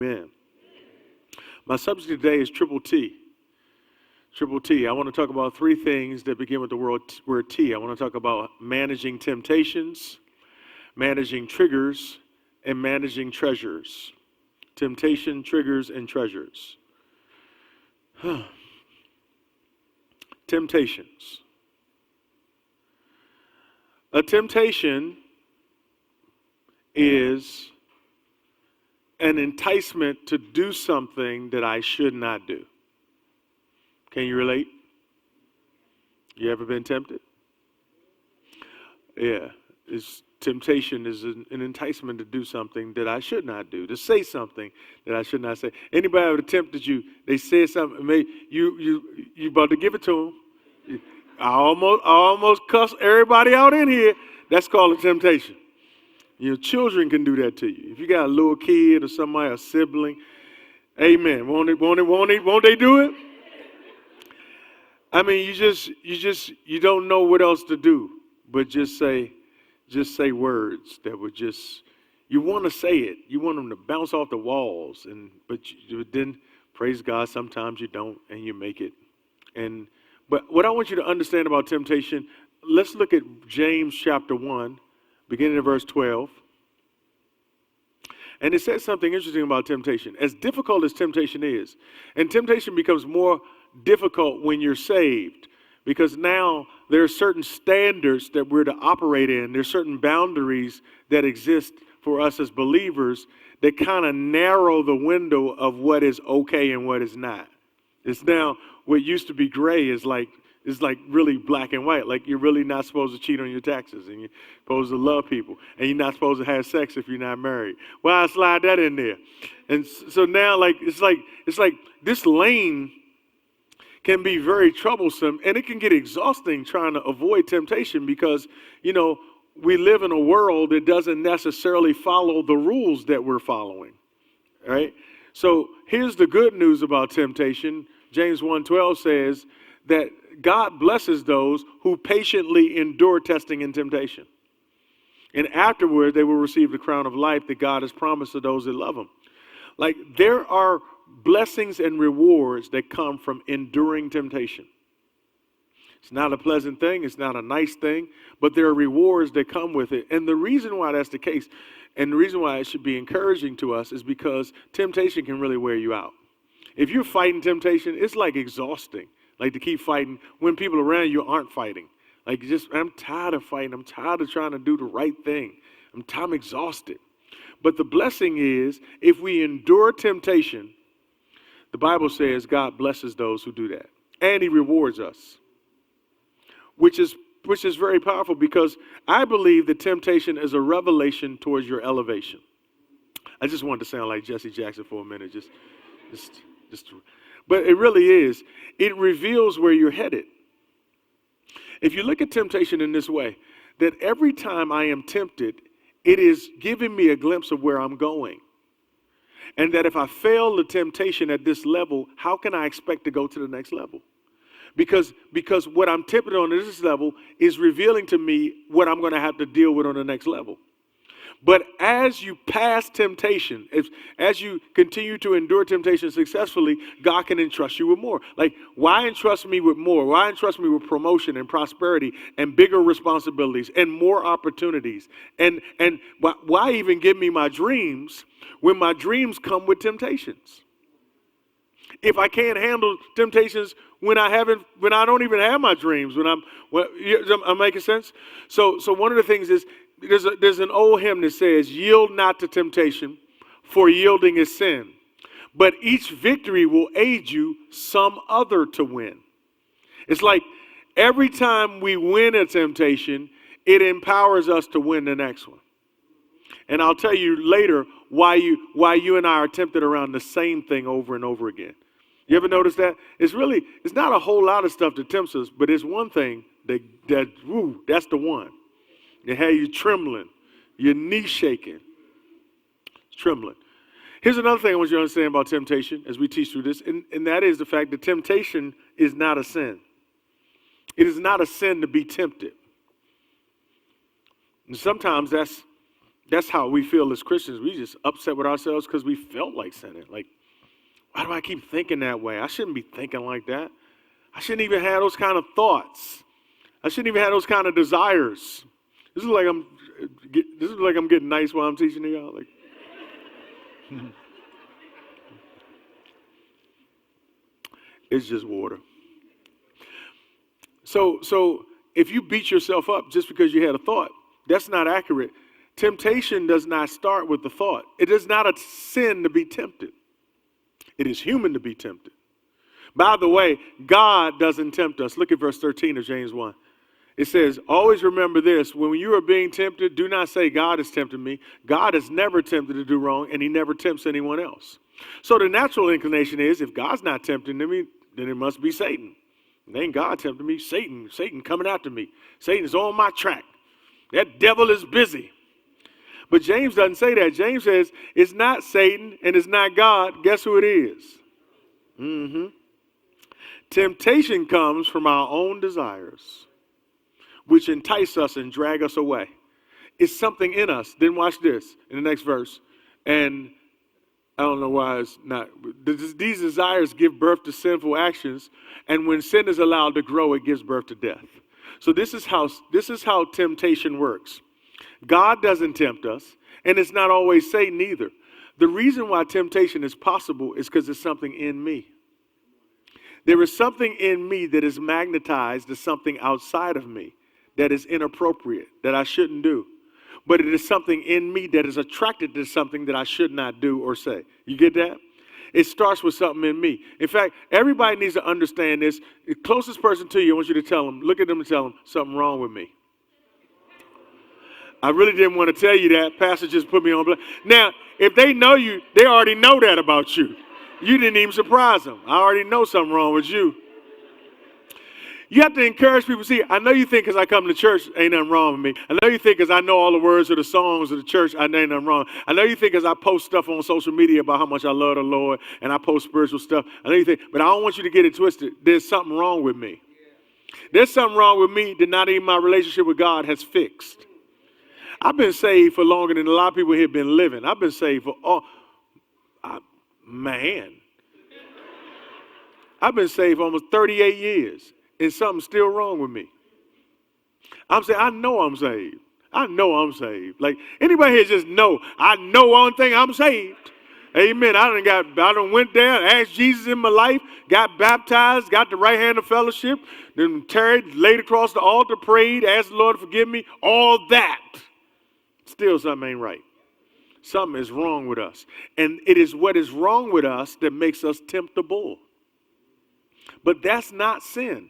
Amen. My subject today is triple T. Triple T. I want to talk about three things that begin with the word T. I want to talk about managing temptations, managing triggers, and managing treasures. Temptation, triggers, and treasures. Temptations. A temptation is an enticement to do something that I should not do. Can you relate? You ever been tempted? Yeah. Temptation is an enticement to do something that I should not do, to say something that I should not say. Anybody ever tempted you? They said something, maybe you about to give it to them. I almost cuss everybody out in here. That's called a temptation. Your children can do that to you. If you got a little kid or somebody, a sibling, amen. Won't they do it? I mean, you don't know what else to do, but just say words that would you want to say it. You want them to bounce off the walls, but then, praise God, sometimes you don't, and you make it. But what I want you to understand about temptation, let's look at James chapter 1, beginning in verse 12. And it says something interesting about temptation. As difficult as temptation is, and temptation becomes more difficult when you're saved, because now there are certain standards that we're to operate in. There's certain boundaries that exist for us as believers that kind of narrow the window of what is okay and what is not. It's now what used to be gray is like really black and white. Like you're really not supposed to cheat on your taxes, and you're supposed to love people, and you're not supposed to have sex if you're not married. Well, I slide that in there, and so now it's like this lane can be very troublesome, and it can get exhausting trying to avoid temptation because we live in a world that doesn't necessarily follow the rules that we're following. Right? So here's the good news about temptation. James 1:12 says that God blesses those who patiently endure testing and temptation. And afterward, they will receive the crown of life that God has promised to those that love him. Like there are blessings and rewards that come from enduring temptation. It's not a pleasant thing. It's not a nice thing, but there are rewards that come with it. And the reason why that's the case, and the reason why it should be encouraging to us, is because temptation can really wear you out. If you're fighting temptation, it's like exhausting. Like to keep fighting when people around you aren't fighting. Like I'm tired of fighting. I'm tired of trying to do the right thing. I'm exhausted. But the blessing is, if we endure temptation, the Bible says God blesses those who do that. And he rewards us. Which is very powerful, because I believe that temptation is a revelation towards your elevation. I just wanted to sound like Jesse Jackson for a minute. But it really is. It reveals where you're headed. If you look at temptation in this way, that every time I am tempted, it is giving me a glimpse of where I'm going. And that if I fail the temptation at this level, how can I expect to go to the next level? Because what I'm tempted on at this level is revealing to me what I'm going to have to deal with on the next level. But as you pass temptation, as you continue to endure temptation successfully, God can entrust you with more. Like, why entrust me with more? Why entrust me with promotion and prosperity and bigger responsibilities and more opportunities? And why even give me my dreams when my dreams come with temptations? If I can't handle temptations when I don't even have my dreams, I'm making sense? So one of the things is, there's an old hymn that says, yield not to temptation, for yielding is sin. But each victory will aid you some other to win. It's like every time we win a temptation, it empowers us to win the next one. And I'll tell you later why you and I are tempted around the same thing over and over again. You ever notice that? It's not a whole lot of stuff that tempts us, but it's one thing that's the one. It had you trembling, your knee shaking, trembling. Here's another thing I want you to understand about temptation as we teach through this, and that is the fact that temptation is not a sin. It is not a sin to be tempted. And sometimes That's how we feel as Christians. We just upset with ourselves because we felt like sinning. Like, why do I keep thinking that way? I shouldn't be thinking like that. I shouldn't even have those kind of thoughts. I shouldn't even have those kind of desires. This is like I'm getting nice while I'm teaching to y'all. Like, it's just water. So if you beat yourself up just because you had a thought, that's not accurate. Temptation does not start with the thought. It is not a sin to be tempted. It is human to be tempted. By the way, God doesn't tempt us. Look at verse 13 of James 1. It says, always remember this, when you are being tempted, do not say God is tempting me. God is never tempted to do wrong, and he never tempts anyone else. So the natural inclination is, if God's not tempting me, then it must be Satan. And ain't God tempting me. Satan coming after me. Satan is on my track. That devil is busy. But James doesn't say that. James says, it's not Satan and it's not God. Guess who it is? Temptation comes from our own desires, which entice us and drag us away. It's something in us. Then watch this in the next verse. And I don't know why it's not. These desires give birth to sinful actions. And when sin is allowed to grow, it gives birth to death. So this is how temptation works. God doesn't tempt us, and it's not always Satan either. The reason why temptation is possible is because there's something in me. There is something in me that is magnetized to something outside of me that is inappropriate, that I shouldn't do. But it is something in me that is attracted to something that I should not do or say. You get that? It starts with something in me. In fact, everybody needs to understand this. The closest person to you, I want you to tell them, look at them and tell them, something wrong with me. I really didn't want to tell you that. Pastor just put me on blast. Now, if they know you, they already know that about you. You didn't even surprise them. I already know something wrong with you. You have to encourage people. See, I know you think because I come to church, ain't nothing wrong with me. I know you think because I know all the words of the songs of the church, ain't nothing wrong. I know you think because I post stuff on social media about how much I love the Lord and I post spiritual stuff. I know you think, but I don't want you to get it twisted. There's something wrong with me. There's something wrong with me that not even my relationship with God has fixed. I've been saved for longer than a lot of people here have been living. I've been saved for, I've been saved for almost 38 years, and something's still wrong with me. I'm saying, I know I'm saved. I know I'm saved. Like, anybody here just know, I know one thing, I'm saved. Amen. I done went there, asked Jesus in my life, got baptized, got the right hand of fellowship, then tarried, laid across the altar, prayed, asked the Lord to forgive me, all that. Still something ain't right. Something is wrong with us. And it is what is wrong with us that makes us temptable. But that's not sin.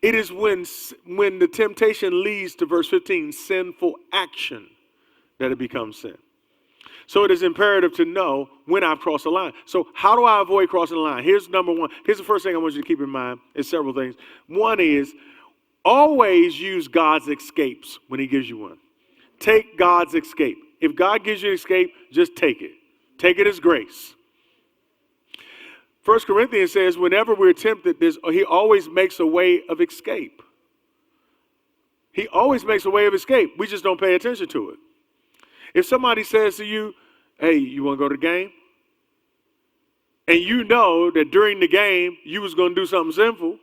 It is when the temptation leads to, verse 15, sinful action, that it becomes sin. So it is imperative to know when I've crossed the line. So how do I avoid crossing the line? Here's number one. Here's the first thing I want you to keep in mind. It's several things. One is always use God's escapes when he gives you one. Take God's escape. If God gives you an escape, just take it. Take it as grace. 1 Corinthians says whenever we're tempted, he always makes a way of escape. He always makes a way of escape. We just don't pay attention to it. If somebody says to you, hey, you want to go to the game? And you know that during the game you was going to do something sinful,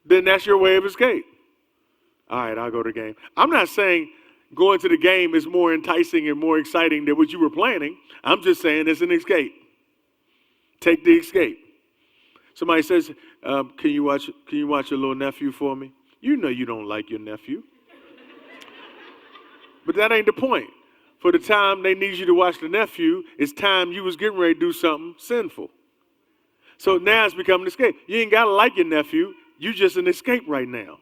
then that's your way of escape. All right, I'll go to the game. I'm not saying going to the game is more enticing and more exciting than what you were planning. I'm just saying it's an escape. Take the escape. Somebody says, can you watch your little nephew for me? You know you don't like your nephew. But that ain't the point. For the time they need you to watch the nephew, it's time you was getting ready to do something sinful. So now it's becoming an escape. You ain't got to like your nephew. You just an escape right now.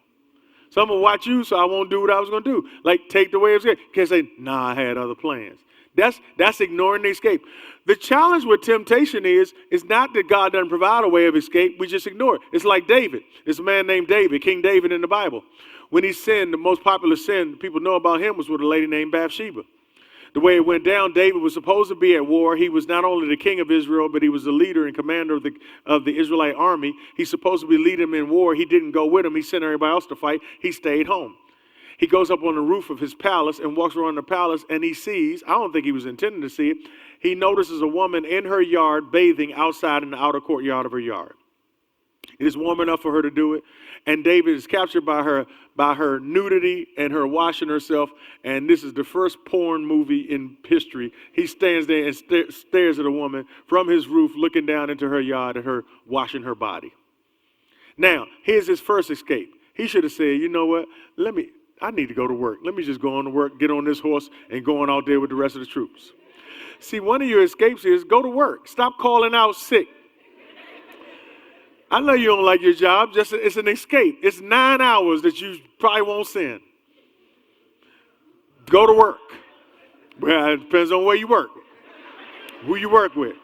So I'm going to watch you so I won't do what I was going to do. Like, take the way of escape. You can't say, nah, I had other plans. That's ignoring the escape. The challenge with temptation is not that God doesn't provide a way of escape. We just ignore it. It's like David. It's a man named David, King David in the Bible. When he sinned, the most popular sin people know about him was with a lady named Bathsheba. The way it went down, David was supposed to be at war. He was not only the king of Israel, but he was the leader and commander of the Israelite army. He's supposed to be leading them in war. He didn't go with them. He sent everybody else to fight. He stayed home. he goes up on the roof of his palace and walks around the palace, and he sees, I don't think he was intending to see it, he notices a woman in her yard bathing outside in the outer courtyard of her yard. It is warm enough for her to do it, and David is captured by her nudity and her washing herself, and this is the first porn movie in history. He stands there and stares at a woman from his roof looking down into her yard and her washing her body. Now, here's his first escape. He should have said, you know what, I need to go to work. Let me just go on to work, get on this horse, and go on out there with the rest of the troops. See, one of your escapes is go to work. Stop calling out sick. I know you don't like your job, it's an escape. It's 9 hours that you probably won't send. Go to work. Well, it depends on where you work, who you work with.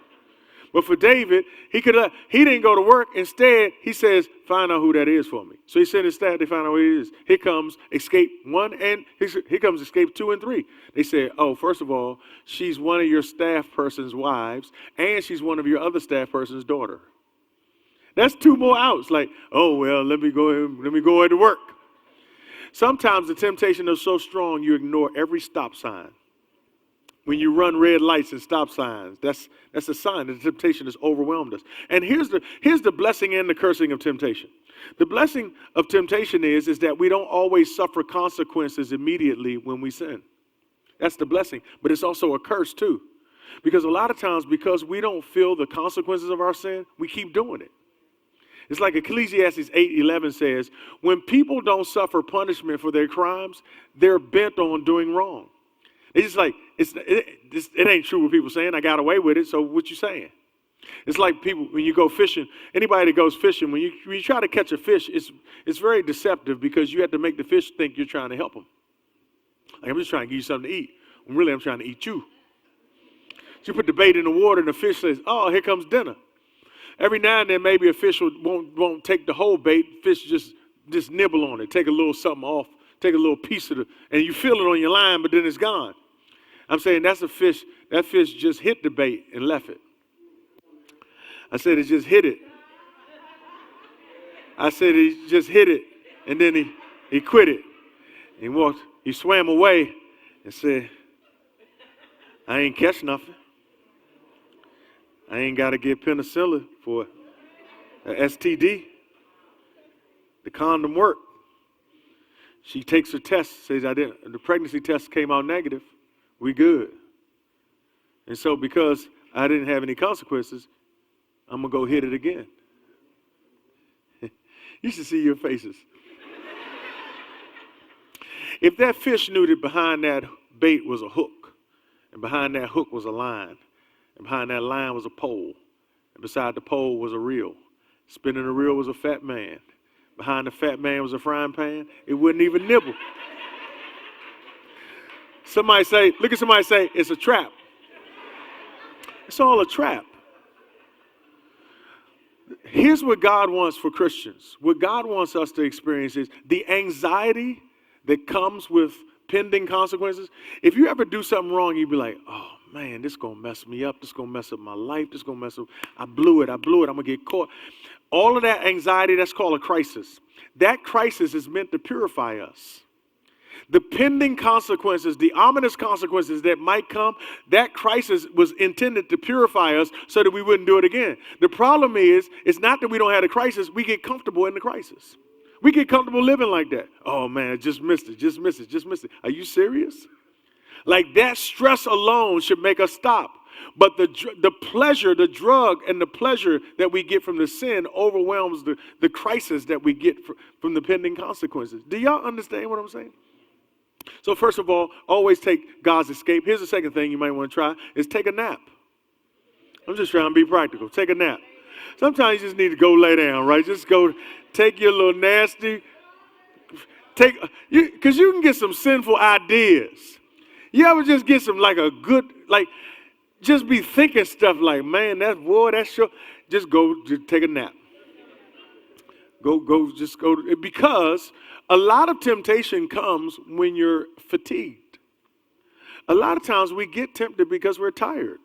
But for David, he didn't go to work. Instead, he says, find out who that is for me. So he sent his staff, they find out who it is. Here comes escape 1, and here comes escape 2 and 3. They said, oh, first of all, she's one of your staff person's wives, and she's one of your other staff person's daughter. That's 2 more outs. Like, oh, well, let me go ahead to work. Sometimes the temptation is so strong you ignore every stop sign. When you run red lights and stop signs, that's a sign that the temptation has overwhelmed us. And here's the blessing and the cursing of temptation. The blessing of temptation is that we don't always suffer consequences immediately when we sin. That's the blessing. But it's also a curse too. Because a lot of times, because we don't feel the consequences of our sin, we keep doing it. It's like Ecclesiastes 8:11 says, when people don't suffer punishment for their crimes, they're bent on doing wrong. It's just like, it ain't true what people saying. I got away with it, so what you saying? It's like people, when you go fishing, anybody that goes fishing, when you try to catch a fish, it's very deceptive because you have to make the fish think you're trying to help them. Like, I'm just trying to give you something to eat. When really, I'm trying to eat you. So you put the bait in the water and the fish says, oh, here comes dinner. Every now and then, maybe a fish won't take the whole bait. Fish just nibble on it, take a little something off, take a little piece of it, and you feel it on your line, but then it's gone. I'm saying that's a fish. That fish just hit the bait and left it. I said it just hit it. I said he just hit it, and then he quit it. He swam away and said, I ain't catch nothing. I ain't got to get penicillin for an STD. The condom worked. She takes her test, says the pregnancy test came out negative. We good. And so because I didn't have any consequences, I'm going to go hit it again. You should see your faces. If that fish knew that behind that bait was a hook, and behind that hook was a line, and behind that line was a pole, and beside the pole was a reel. Spinning the reel was a fat man. Behind the fat man was a frying pan. It wouldn't even nibble. Look at somebody say, it's a trap. It's all a trap. Here's what God wants for Christians. What God wants us to experience is the anxiety that comes with pending consequences. If you ever do something wrong, you'd be like, oh man, this is going to mess me up. This is going to mess up my life. This is going to mess up. I blew it. I'm going to get caught. All of that anxiety, that's called a crisis. That crisis is meant to purify us. The pending consequences, the ominous consequences that might come, that crisis was intended to purify us so that we wouldn't do it again. The problem is, it's not that we don't have a crisis. We get comfortable in the crisis. We get comfortable living like that. Oh man, I just missed it. Are you serious? Like that stress alone should make us stop. But the pleasure, the drug and the pleasure that we get from the sin overwhelms the crisis that we get from the pending consequences. Do y'all understand what I'm saying? So first of all, always take God's escape. Here's the second thing you might want to try is take a nap. I'm just trying to be practical. Take a nap. Sometimes you just need to go lay down, right? Just go take your little nasty, because you can get some sinful ideas. You ever just get some just be thinking stuff like, man, that's sure. Just take a nap. Just go. Because a lot of temptation comes when you're fatigued. A lot of times we get tempted because we're tired.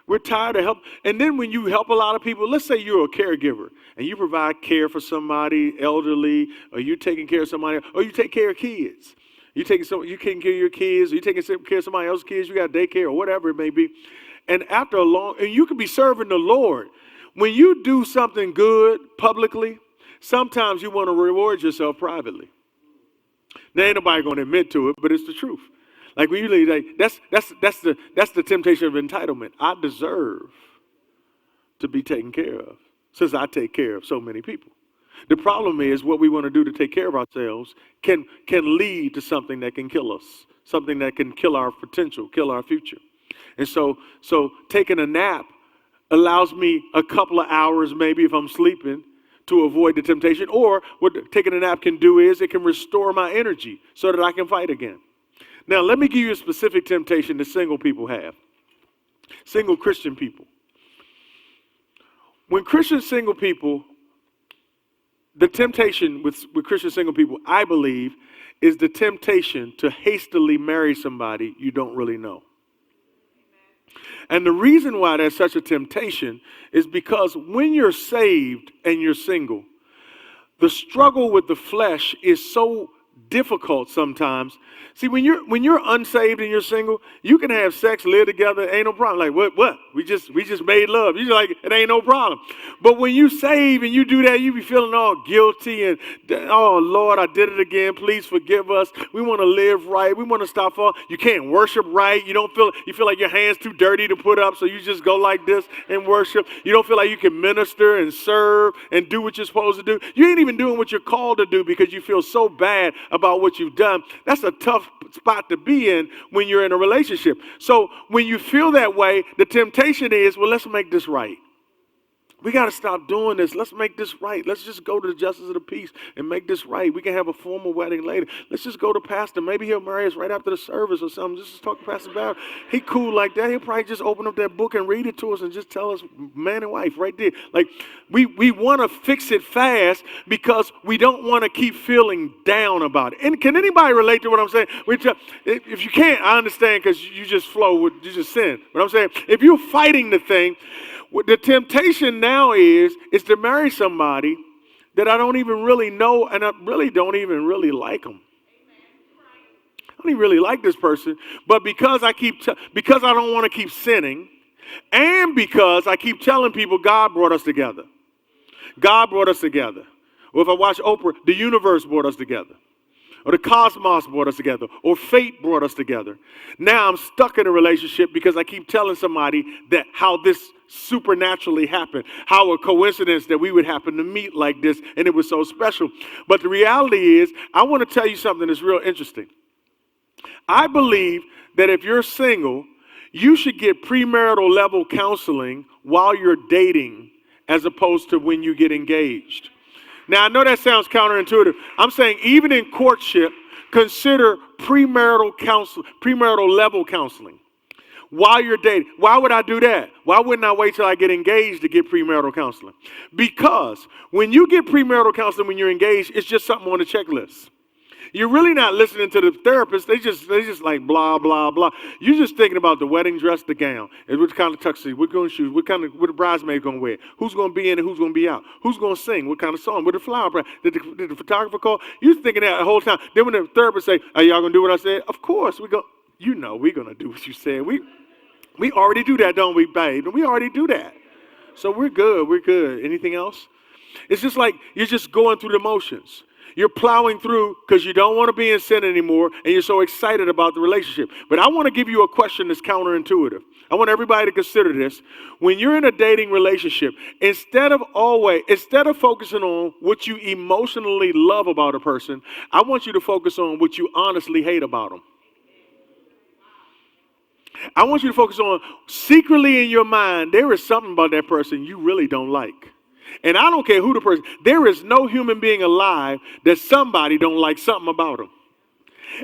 We're tired of help. And then when you help a lot of people, let's say you're a caregiver and you provide care for somebody elderly, or you're taking care of somebody, or you take care of kids. You taking care of your kids, or you taking care of somebody else's kids, you got daycare or whatever it may be. And after and you could be serving the Lord. When you do something good publicly, sometimes you want to reward yourself privately. Now ain't nobody going to admit to it, but it's the truth. Like we usually like that's the temptation of entitlement. I deserve to be taken care of since I take care of so many people. The problem is what we want to do to take care of ourselves can lead to something that can kill us, something that can kill our potential, kill our future. And so taking a nap allows me a couple of hours, maybe if I'm sleeping, to avoid the temptation. Or what taking a nap can do is it can restore my energy so that I can fight again. Now, let me give you a specific temptation that single people have. Single Christian people. When Christian single people, the temptation with Christian single people, I believe, is the temptation to hastily marry somebody you don't really know. And the reason why there's such a temptation is because when you're saved and you're single, the struggle with the flesh is so difficult sometimes. See, when you're unsaved and you're single, you can have sex, live together, ain't no problem. Like what? We just made love. You're like, it ain't no problem. But when you save and you do that, you be feeling all guilty and, oh Lord, I did it again. Please forgive us. We want to live right. We want to stop falling. You can't worship right. You feel like your hands too dirty to put up, so you just go like this and worship. You don't feel like you can minister and serve and do what you're supposed to do. You ain't even doing what you're called to do because you feel so bad about what you've done. That's a tough spot to be in when you're in a relationship. So when you feel that way, the temptation is, well, let's make this right. We got to stop doing this. Let's make this right. Let's just go to the justice of the peace and make this right. We can have a formal wedding later. Let's just go to pastor. Maybe he'll marry us right after the service or something. Just talk to Pastor about it. He cool like that. He'll probably just open up that book and read it to us and just tell us man and wife right there. Like we want to fix it fast because we don't want to keep feeling down about it. And can anybody relate to what I'm saying? If you can't, I understand because you just flow, you just sin. But I'm saying if you're fighting the thing, the temptation now is to marry somebody that I don't even really know and I really don't even really like them. I don't even really like this person, but because I don't want to keep sinning, and because I keep telling people God brought us together. God brought us together. Or if I watch Oprah, the universe brought us together. Or the cosmos brought us together, or fate brought us together. Now I'm stuck in a relationship because I keep telling somebody that how this supernaturally happened, how a coincidence that we would happen to meet like this, and it was so special. But the reality is, I want to tell you something that's real interesting. I believe that if you're single, you should get premarital level counseling while you're dating as opposed to when you get engaged. Now, I know that sounds counterintuitive. I'm saying even in courtship, consider premarital level counseling while you're dating. Why would I do that? Why wouldn't I wait till I get engaged to get premarital counseling? Because when you get premarital counseling when you're engaged, it's just something on the checklist. You're really not listening to the therapist. They just like blah, blah, blah. You're just thinking about the wedding dress, the gown, and what kind of tuxedo, what kind of shoes, what the bridesmaid going to wear, who's going to be in and who's going to be out, who's going to sing, what kind of song, what the flower bride, did the photographer call? You're thinking that the whole time. Then when the therapist say, are y'all going to do what I said? Of course, we're going to do what you said. We already do that, don't we, babe? And we already do that. So we're good. Anything else? It's just like you're just going through the motions. You're plowing through because you don't want to be in sin anymore and you're so excited about the relationship. But I want to give you a question that's counterintuitive. I want everybody to consider this. When you're in a dating relationship, instead of focusing on what you emotionally love about a person, I want you to focus on what you honestly hate about them. I want you to focus on secretly in your mind, there is something about that person you really don't like. And I don't care who the person, there is no human being alive that somebody don't like something about them.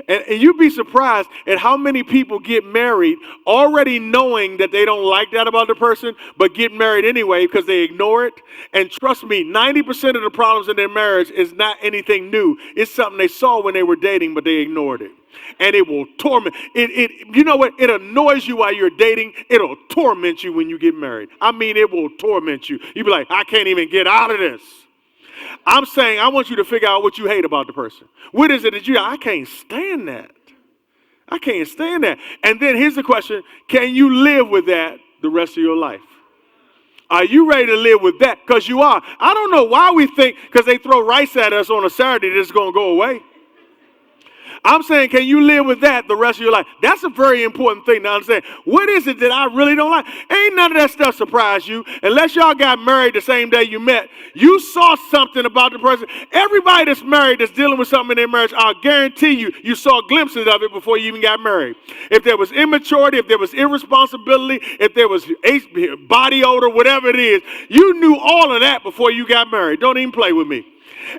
And you'd be surprised at how many people get married already knowing that they don't like that about the person, but get married anyway because they ignore it. And trust me, 90% of the problems in their marriage is not anything new. It's something they saw when they were dating, but they ignored it. And it will torment. You know what? It annoys you while you're dating. It'll torment you when you get married. I mean, it will torment you. You'll be like, I can't even get out of this. I'm saying I want you to figure out what you hate about the person. What is it that I can't stand that. I can't stand that. And then here's the question, can you live with that the rest of your life? Are you ready to live with that? Because you are. I don't know why we think because they throw rice at us on a Saturday that it's going to go away. I'm saying, can you live with that the rest of your life? That's a very important thing to understand. What is it that I really don't like? Ain't none of that stuff surprise you. Unless y'all got married the same day you met, you saw something about the person. Everybody that's married that's dealing with something in their marriage, I'll guarantee you saw glimpses of it before you even got married. If there was immaturity, if there was irresponsibility, if there was body odor, whatever it is, you knew all of that before you got married. Don't even play with me.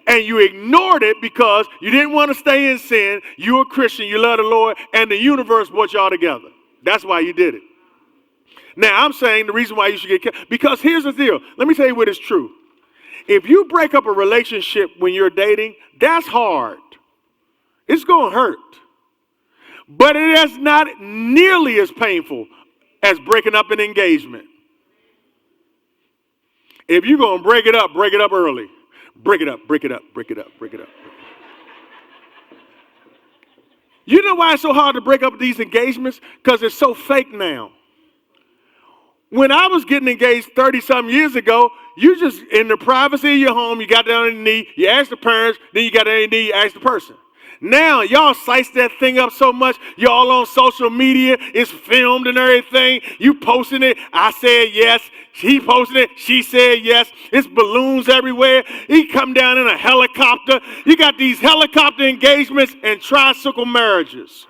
And you ignored it because you didn't want to stay in sin. You're a Christian, you love the Lord, and the universe brought y'all together. That's why you did it. Now, I'm saying the reason why you should get kept, because here's the deal. Let me tell you what is true. If you break up a relationship when you're dating, that's hard. It's going to hurt. But it is not nearly as painful as breaking up an engagement. If you're going to break it up early. Break it up, break it up, break it up, break it up. You know why it's so hard to break up these engagements? Because it's so fake now. When I was getting engaged 30-something years ago, you just, in the privacy of your home, you got down on your knee, you asked the parents, then you got down on your knee, you asked the person. Now, y'all slice that thing up so much, y'all on social media, it's filmed and everything, you posting it, I said yes, he posted it, she said yes, it's balloons everywhere, he come down in a helicopter, you got these helicopter engagements and tricycle marriages.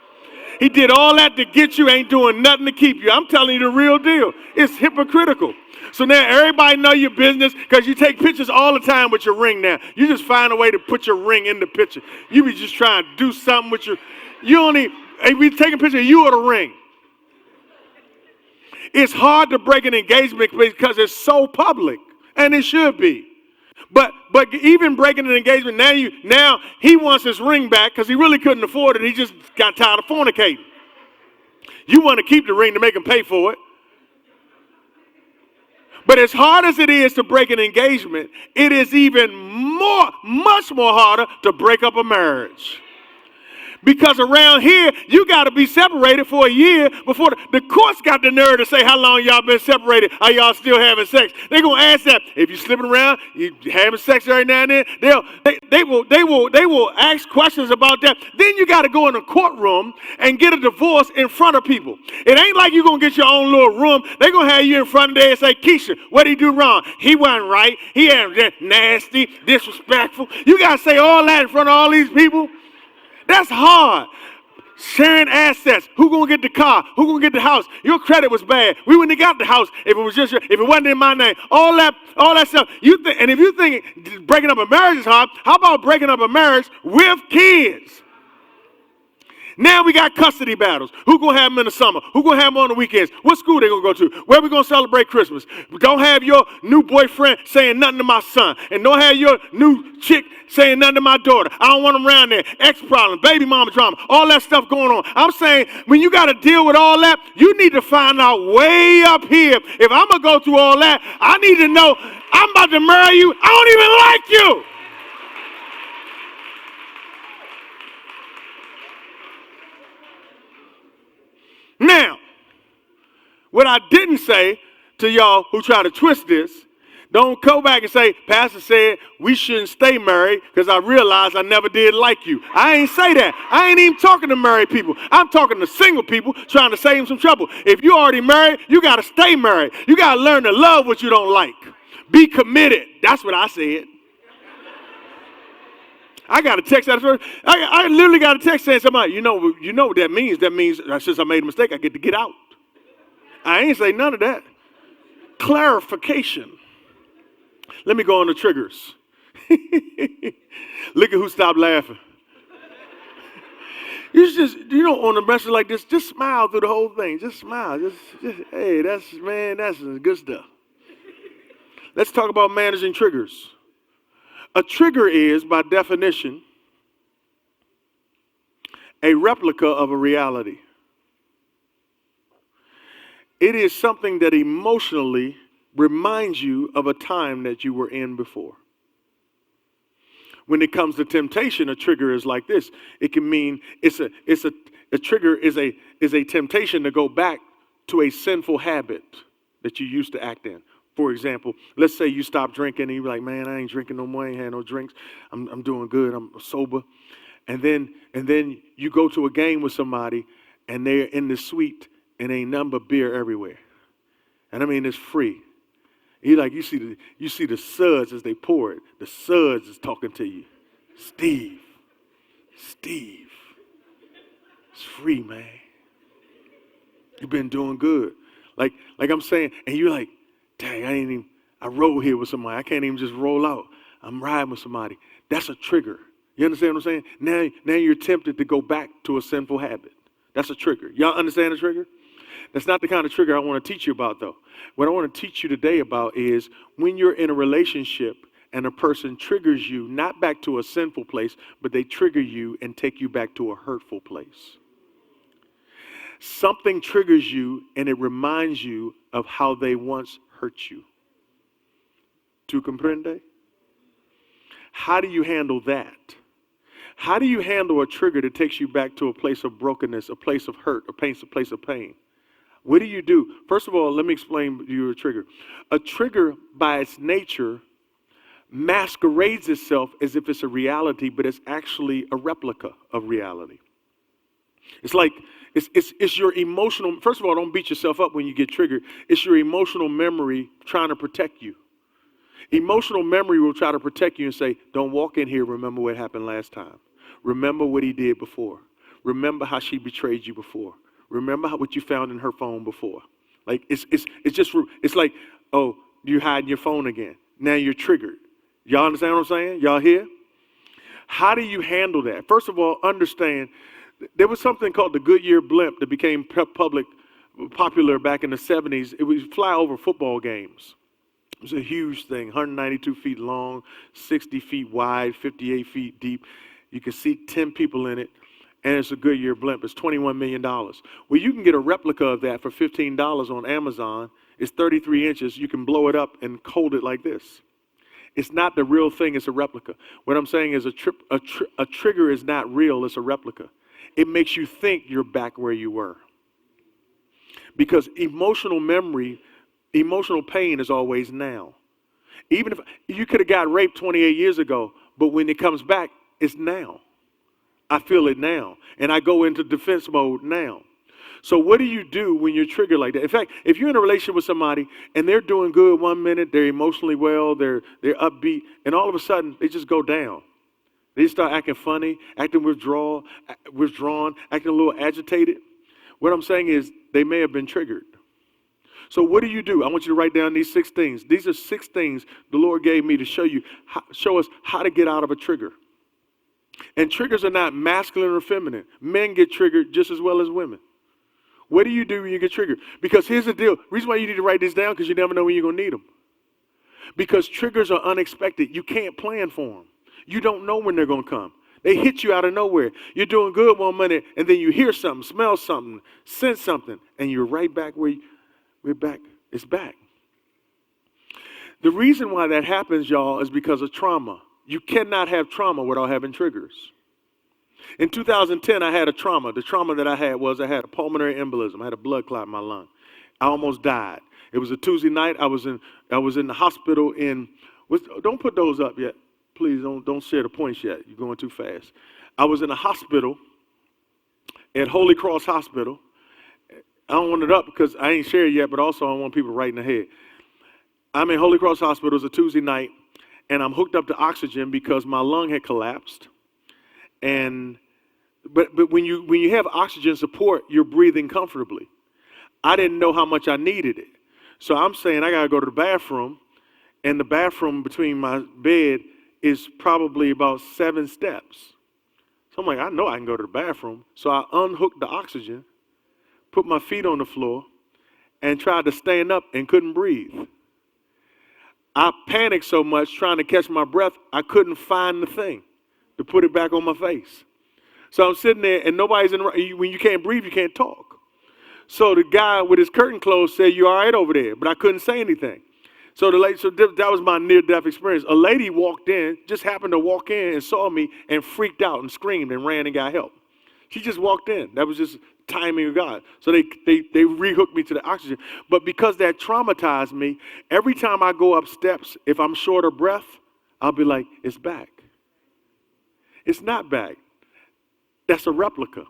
He did all that to get you, ain't doing nothing to keep you. I'm telling you the real deal. It's hypocritical. So now everybody know your business because you take pictures all the time with your ring now. You just find a way to put your ring in the picture. You be just trying to do something with you only, if we take a picture of you or the ring. It's hard to break an engagement because it's so public, and it should be. But even breaking an engagement, now he wants his ring back because he really couldn't afford it. He just got tired of fornicating. You want to keep the ring to make him pay for it. But as hard as it is to break an engagement, it is even much more harder to break up a marriage. Because around here, you got to be separated for a year before the courts got the nerve to say how long y'all been separated. Are y'all still having sex? They're going to ask that. If you're slipping around, you having sex every now and then, they will ask questions about that. Then you got to go in a courtroom and get a divorce in front of people. It ain't like you're going to get your own little room. They're going to have you in front of there and say, Keisha, what did he do wrong? He wasn't right. He had nasty, disrespectful. You got to say all that in front of all these people? That's hard. Sharing assets. Who gonna get the car? Who gonna get the house? Your credit was bad. We wouldn't have got the house if it wasn't in my name. All that stuff. And if you think breaking up a marriage is hard, how about breaking up a marriage with kids? Now we got custody battles. Who gonna have them in the summer? Who gonna have them on the weekends? What school they gonna go to? Where we gonna celebrate Christmas? Don't have your new boyfriend saying nothing to my son, and don't have your new chick saying nothing to my daughter. I don't want them around there. Ex problem, baby mama drama, all that stuff going on. I'm saying when you got to deal with all that, you need to find out way up here. If I'm gonna go through all that, I need to know I'm about to marry you. I don't even like you. Now, what I didn't say to y'all who try to twist this, don't go back and say, Pastor said we shouldn't stay married because I realized I never did like you. I ain't say that. I ain't even talking to married people. I'm talking to single people trying to save them some trouble. If you already married, you got to stay married. You got to learn to love what you don't like. Be committed. That's what I said. I got a text out of first. I literally got a text saying somebody, you know what that means? That means since I made a mistake, I get to get out. I ain't say none of that. Clarification. Let me go on the triggers. Look at who stopped laughing. You just, on a message like this, just smile through the whole thing. Just smile. Hey, that's good stuff. Let's talk about managing triggers. A trigger is, by definition, a replica of a reality. It is something that emotionally reminds you of a time that you were in before. When it comes to temptation, a trigger is like this. It can mean a trigger is a temptation to go back to a sinful habit that you used to act in. For example, let's say you stop drinking and you're like, man, I ain't drinking no more, I ain't had no drinks. I'm doing good, I'm sober. And then you go to a game with somebody and they're in the suite and ain't nothing but beer everywhere. And I mean, it's free. You see the suds as they pour it. The suds is talking to you. Steve, it's free, man. You've been doing good. Like I'm saying, and you're like, dang, I roll here with somebody. I can't even just roll out. I'm riding with somebody. That's a trigger. You understand what I'm saying? Now you're tempted to go back to a sinful habit. That's a trigger. Y'all understand the trigger? That's not the kind of trigger I want to teach you about, though. What I want to teach you today about is when you're in a relationship and a person triggers you, not back to a sinful place, but they trigger you and take you back to a hurtful place. Something triggers you and it reminds you of how they once hurt you. ¿Tú comprende? How do you handle that? How do you handle a trigger that takes you back to a place of brokenness, a place of hurt, a place of pain? What do you do? First of all, let me explain to you a trigger. A trigger, by its nature, masquerades itself as if it's a reality, but it's actually a replica of reality. It's like, it's your emotional, first of all, don't beat yourself up when you get triggered. It's your emotional memory trying to protect you. Emotional memory will try to protect you and say, don't walk in here, remember what happened last time. Remember what he did before. Remember how she betrayed you before. Remember what you found in her phone before. Like, it's like, oh, you're hiding your phone again. Now you're triggered. Y'all understand what I'm saying? Y'all here? How do you handle that? First of all, understand, there was something called the Goodyear blimp that became popular back in the 70s. It would fly over football games. It was a huge thing, 192 feet long, 60 feet wide, 58 feet deep. You could seat 10 people in it. And it's a Goodyear blimp. It's $21 million. Well, you can get a replica of that for $15 on Amazon. It's 33 inches. You can blow it up and hold it like this. It's not the real thing. It's a replica. What I'm saying is a trigger is not real. It's a replica. It makes you think you're back where you were. Because emotional memory, emotional pain is always now. Even if you could have got raped 28 years ago, but when it comes back, it's now. I feel it now, and I go into defense mode now. So what do you do when you're triggered like that? In fact, if you're in a relationship with somebody and they're doing good one minute, they're emotionally well, they're upbeat, and all of a sudden they just go down. They start acting funny, acting withdrawn, acting a little agitated. What I'm saying is they may have been triggered. So what do you do? I want you to write down these 6 things. These are 6 things the Lord gave me to show us how to get out of a trigger. And triggers are not masculine or feminine. Men get triggered just as well as women. What do you do when you get triggered? Because here's the deal. The reason why you need to write this down because you never know when you're going to need them. Because triggers are unexpected. You can't plan for them. You don't know when they're going to come. They hit you out of nowhere. You're doing good one minute, and then you hear something, smell something, sense something, and you're right back where we're back. It's back. The reason why that happens, y'all, is because of trauma. You cannot have trauma without having triggers. In 2010, I had a trauma. The trauma that I had was I had a pulmonary embolism. I had a blood clot in my lung. I almost died. It was a Tuesday night. I was in the hospital don't put those up yet. Please don't share the points yet. You're going too fast. I was in a hospital at Holy Cross Hospital. I don't want it up because I ain't shared yet, but also I don't want people writing ahead. I'm in Holy Cross Hospital. It's a Tuesday night. And I'm hooked up to oxygen because my lung had collapsed. But when you have oxygen support, you're breathing comfortably. I didn't know how much I needed it. So I'm saying I got to go to the bathroom, and the bathroom between my bed is probably about 7 steps. So So I'm like, I know I can go to the bathroom. So I unhooked the oxygen, put my feet on the floor, and tried to stand up and couldn't breathe. I panicked so much trying to catch my breath, I couldn't find the thing to put it back on my face. So I'm sitting there, and nobody's in. When you can't breathe, you can't talk. So the guy with his curtain closed said, "You all right over there?" But I couldn't say anything. So that was my near-death experience. A lady walked in, just happened to walk in and saw me and freaked out and screamed and ran and got help. She just walked in. That was just timing of God. So they rehooked me to the oxygen. But because that traumatized me, every time I go up steps, if I'm short of breath, I'll be like, it's back. It's not back. That's a replica.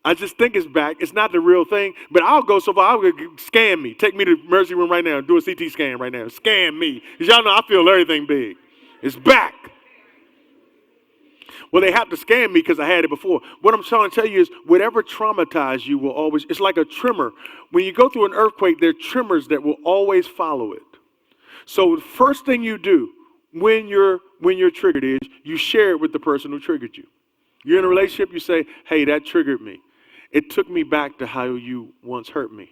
I just think it's back. It's not the real thing. But I'll go so far, I'll scan me. Take me to the emergency room right now and do a CT scan right now. Scan me. Because y'all know I feel everything big. It's back. Well, they have to scan me because I had it before. What I'm trying to tell you is whatever traumatizes you will always, it's like a tremor. When you go through an earthquake, there are tremors that will always follow it. So the first thing you do when you're triggered is you share it with the person who triggered you. You're in a relationship, you say, hey, that triggered me. It took me back to how you once hurt me.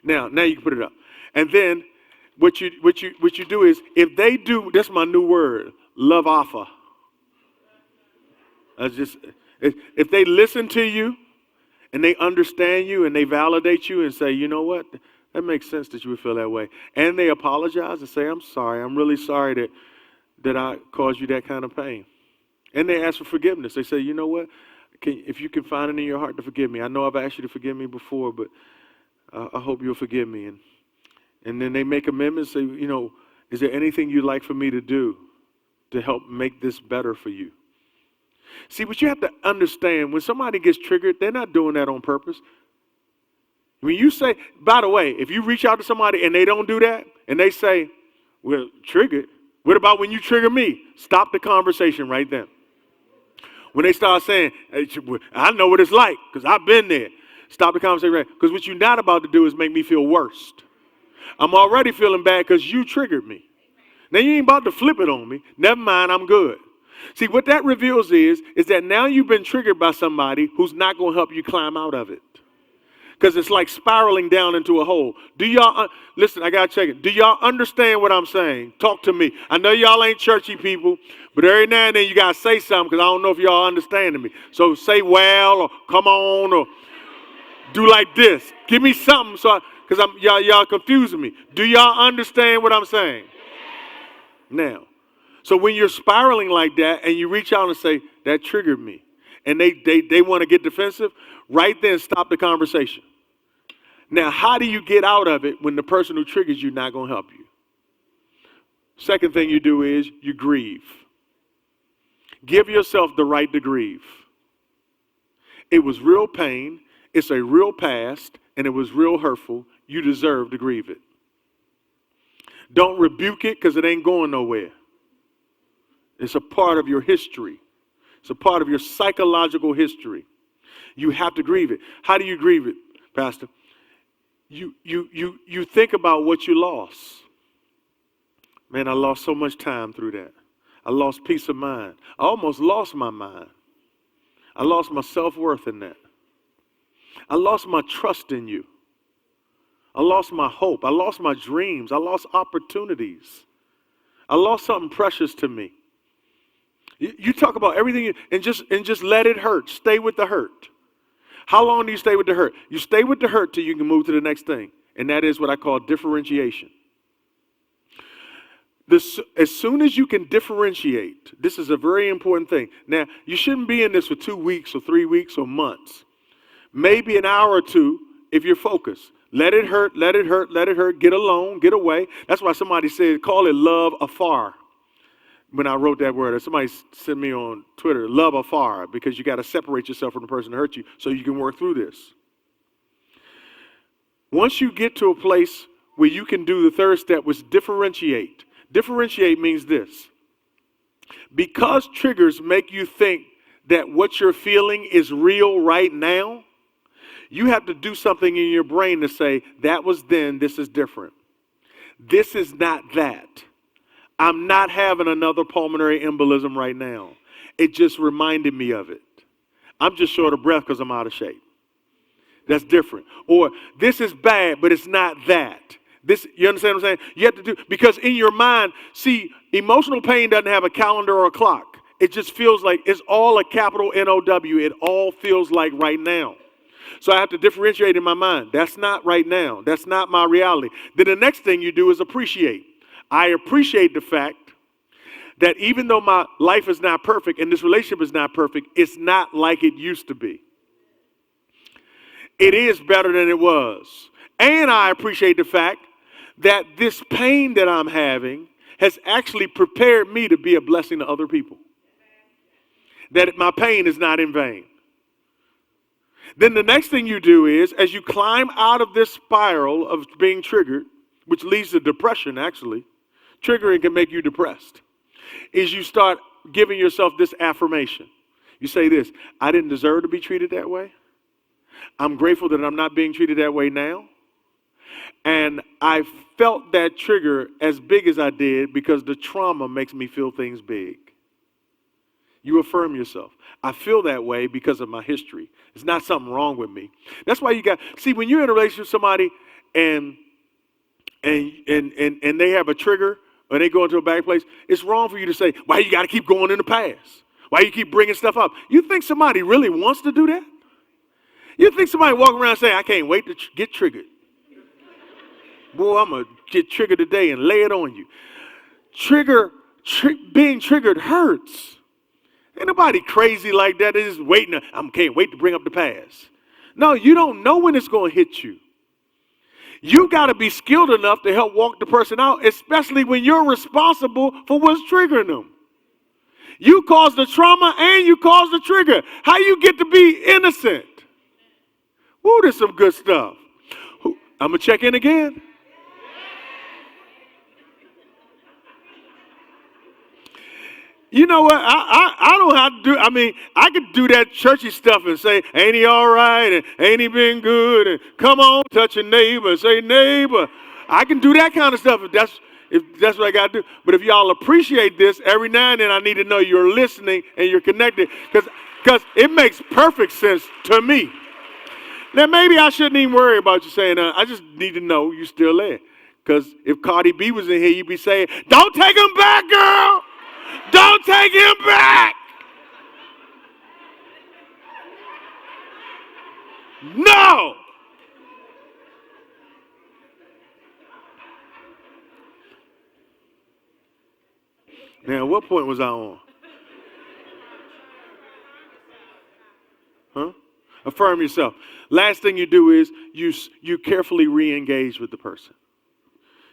Now you can put it up. And then what you do is, if they do, that's my new word, love offer. If they listen to you and they understand you and they validate you and say, you know what, that makes sense that you would feel that way. And they apologize and say, I'm sorry, I'm really sorry that I caused you that kind of pain. And they ask for forgiveness. They say, you know what, if you can find it in your heart to forgive me. I know I've asked you to forgive me before, but I hope you'll forgive me. And then they make amendments, say, you know, is there anything you'd like for me to do to help make this better for you? See, what you have to understand, when somebody gets triggered, they're not doing that on purpose. When you say, by the way, if you reach out to somebody and they don't do that, and they say, well, triggered, what about when you trigger me? Stop the conversation right then. When they start saying, hey, I know what it's like, because I've been there. Stop the conversation right, because what you're not about to do is make me feel worse. I'm already feeling bad because you triggered me. Now you ain't about to flip it on me. Never mind, I'm good. See, what that reveals is that now you've been triggered by somebody who's not going to help you climb out of it. Because it's like spiraling down into a hole. Do y'all, listen, I got to check it. Do y'all understand what I'm saying? Talk to me. I know y'all ain't churchy people, but every now and then you got to say something because I don't know if y'all understanding me. So say well or come on or do like this. Give me something because y'all confusing me. Do y'all understand what I'm saying? Now. So when you're spiraling like that and you reach out and say, that triggered me, and they want to get defensive, right then stop the conversation. Now, how do you get out of it when the person who triggers you not going to help you? Second thing you do is you grieve. Give yourself the right to grieve. It was real pain, it's a real past, and it was real hurtful. You deserve to grieve it. Don't rebuke it because it ain't going nowhere. It's a part of your history. It's a part of your psychological history. You have to grieve it. How do you grieve it, Pastor? You think about what you lost. Man, I lost so much time through that. I lost peace of mind. I almost lost my mind. I lost my self-worth in that. I lost my trust in you. I lost my hope. I lost my dreams. I lost opportunities. I lost something precious to me. You talk about everything and just let it hurt. Stay with the hurt. How long do you stay with the hurt? You stay with the hurt till you can move to the next thing. And that is what I call differentiation. As soon as you can differentiate, this is a very important thing. Now, you shouldn't be in this for 2 weeks or 3 weeks or months. Maybe an hour or two if you're focused. Let it hurt, let it hurt, let it hurt. Get alone, get away. That's why somebody said, call it love afar. When I wrote that word, somebody sent me on Twitter, love afar, because you got to separate yourself from the person that hurt you so you can work through this. Once you get to a place where you can do the third step, which is differentiate. Differentiate means this. Because triggers make you think that what you're feeling is real right now, you have to do something in your brain to say, that was then, this is different. This is not that. I'm not having another pulmonary embolism right now. It just reminded me of it. I'm just short of breath because I'm out of shape. That's different. Or this is bad, but it's not that. This, you understand what I'm saying? You have to do, because in your mind, see, emotional pain doesn't have a calendar or a clock. It just feels like it's all a capital N-O-W. It all feels like right now. So I have to differentiate in my mind. That's not right now. That's not my reality. Then the next thing you do is appreciate. I appreciate the fact that even though my life is not perfect and this relationship is not perfect, it's not like it used to be. It is better than it was. And I appreciate the fact that this pain that I'm having has actually prepared me to be a blessing to other people. That my pain is not in vain. Then the next thing you do is, as you climb out of this spiral of being triggered, which leads to depression actually, triggering can make you depressed, is you start giving yourself this affirmation. You say this: I didn't deserve to be treated that way. I'm grateful that I'm not being treated that way now. And I felt that trigger as big as I did because the trauma makes me feel things big. You affirm yourself. I feel that way because of my history. It's not something wrong with me. That's why you got, see, when you're in a relationship with somebody and they have a trigger or they go into a bad place, it's wrong for you to say, why you got to keep going in the past? Why you keep bringing stuff up? You think somebody really wants to do that? You think somebody walking around saying, I can't wait to get triggered. Boy, I'm going to get triggered today and lay it on you. Being triggered hurts. Ain't nobody crazy like that. They're just waiting. I can't wait to bring up the past. No, you don't know when it's going to hit you. You got to be skilled enough to help walk the person out, especially when you're responsible for what's triggering them. You caused the trauma and you caused the trigger. How you get to be innocent? Woo, there's some good stuff. I'm going to check in again. You know what? I don't have to do, I could do that churchy stuff and say, ain't he all right? And ain't he been good? And come on, touch your neighbor and say, neighbor. I can do that kind of stuff if that's what I got to do. But if y'all appreciate this, every now and then I need to know you're listening and you're connected because it makes perfect sense to me. Now, maybe I shouldn't even worry about you saying that. I just need to know you're still there. Because if Cardi B was in here, you'd be saying, don't take him back, girl. Don't take him back. No. Now, what point was I on? Huh? Affirm yourself. Last thing you do is you carefully re-engage with the person.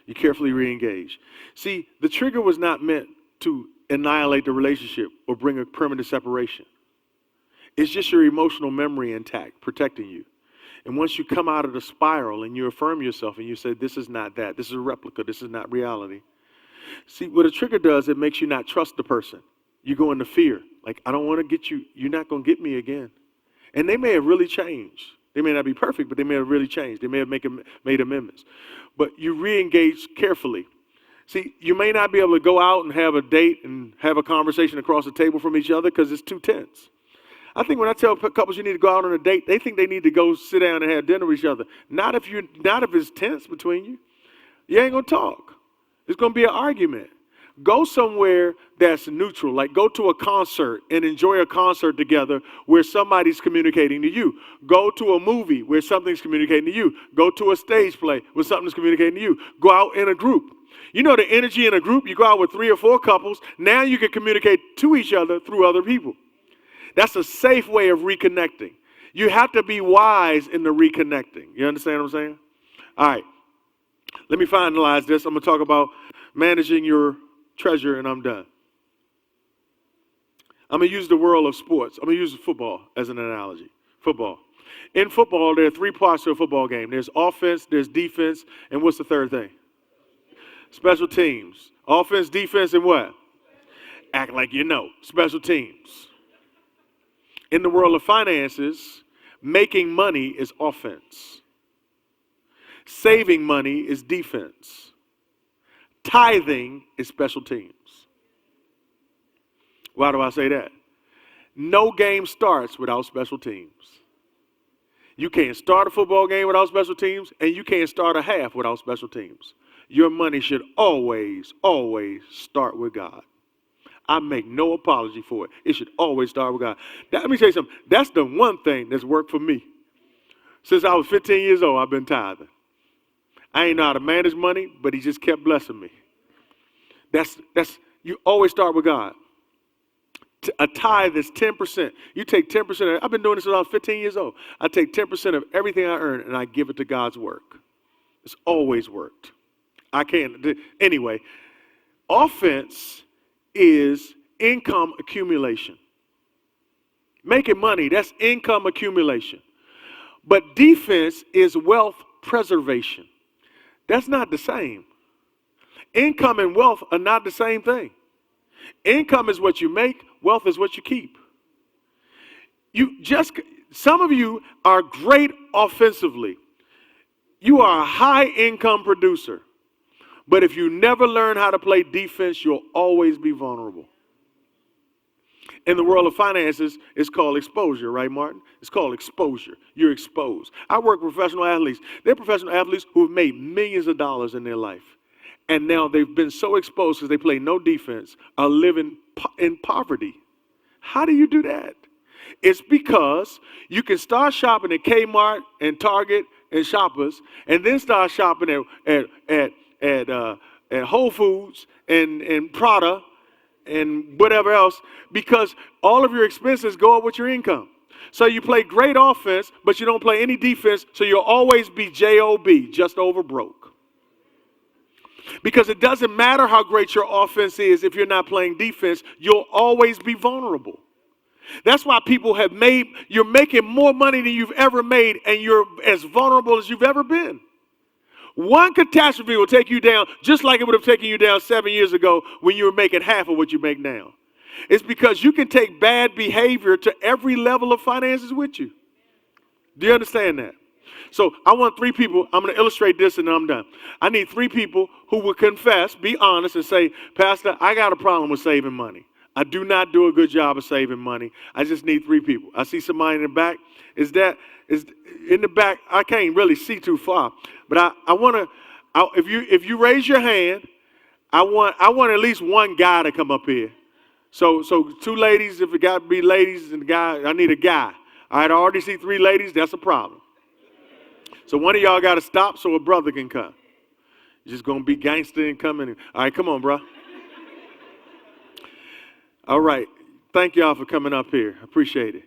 You carefully re-engage. See, the trigger was not meant to annihilate the relationship or bring a permanent separation. It's just your emotional memory intact, protecting you. And once you come out of the spiral and you affirm yourself and you say, this is not that, this is a replica, this is not reality. See, what a trigger does, it makes you not trust the person. You go into fear. Like, I don't want to get you, you're not going to get me again. And they may have really changed. They may not be perfect, but they may have really changed. They may have made amendments. But you re-engage carefully. See, you may not be able to go out and have a date and have a conversation across the table from each other because it's too tense. I think when I tell couples you need to go out on a date, they think they need to go sit down and have dinner with each other. Not if it's tense between you. You ain't going to talk. It's going to be an argument. Go somewhere that's neutral, like go to a concert and enjoy a concert together where somebody's communicating to you. Go to a movie where something's communicating to you. Go to a stage play where something's communicating to you. Go out in a group. You know the energy in a group, you go out with 3 or 4 couples, now you can communicate to each other through other people. That's a safe way of reconnecting. You have to be wise in the reconnecting. You understand what I'm saying? All right. Let me finalize this. I'm going to talk about managing your treasure, and I'm done. I'm going to use the world of sports. I'm going to use football as an analogy. Football. In football, there are 3 parts to a football game. There's offense, there's defense, and what's the third thing? Special teams. Offense, defense, and what? Act like you know. Special teams. In the world of finances, making money is offense. Saving money is defense. Tithing is special teams. Why do I say that? No game starts without special teams. You can't start a football game without special teams, and you can't start a half without special teams. Your money should always, always start with God. I make no apology for it. It should always start with God. Let me tell you something. That's the one thing that's worked for me. Since I was 15 years old, I've been tithing. I ain't know how to manage money, but he just kept blessing me. You always start with God. A tithe is 10%. You take 10% of it. I've been doing this since I was 15 years old. I take 10% of everything I earn and I give it to God's work. It's always worked. I can't. Anyway, offense is income accumulation. Making money, that's income accumulation. But defense is wealth preservation. That's not the same. Income and wealth are not the same thing. Income is what you make, wealth is what you keep. Some of you are great offensively. You are a high income producer. But if you never learn how to play defense, you'll always be vulnerable. In the world of finances, it's called exposure, right, Martin? It's called exposure. You're exposed. I work with professional athletes. They're professional athletes who have made millions of dollars in their life. And now they've been so exposed because they play no defense, are living in poverty. How do you do that? It's because you can start shopping at Kmart and Target and Shoppers, and then start shopping at Whole Foods and Prada and whatever else, because all of your expenses go up with your income. So you play great offense, but you don't play any defense, so you'll always be J-O-B, just over broke. Because it doesn't matter how great your offense is if you're not playing defense, you'll always be vulnerable. That's why people you're making more money than you've ever made, and you're as vulnerable as you've ever been. One catastrophe will take you down just like it would have taken you down 7 years ago when you were making half of what you make now. It's because you can take bad behavior to every level of finances with you. Do you understand that? So I want 3 people. I'm going to illustrate this and then I'm done. I need 3 people who will confess, be honest, and say, Pastor, I got a problem with saving money. I do not do a good job of saving money. I just need 3 people. I see somebody in the back. Is in the back? I can't really see too far, but I want to. If you raise your hand, I want at least one guy to come up here. So 2 ladies. If it got to be ladies and a guy, I need a guy. All right, I already see 3 ladies. That's a problem. So one of y'all got to stop so a brother can come. You're just gonna be gangster and come in. All right, come on, bro. All right, thank y'all for coming up here. Appreciate it.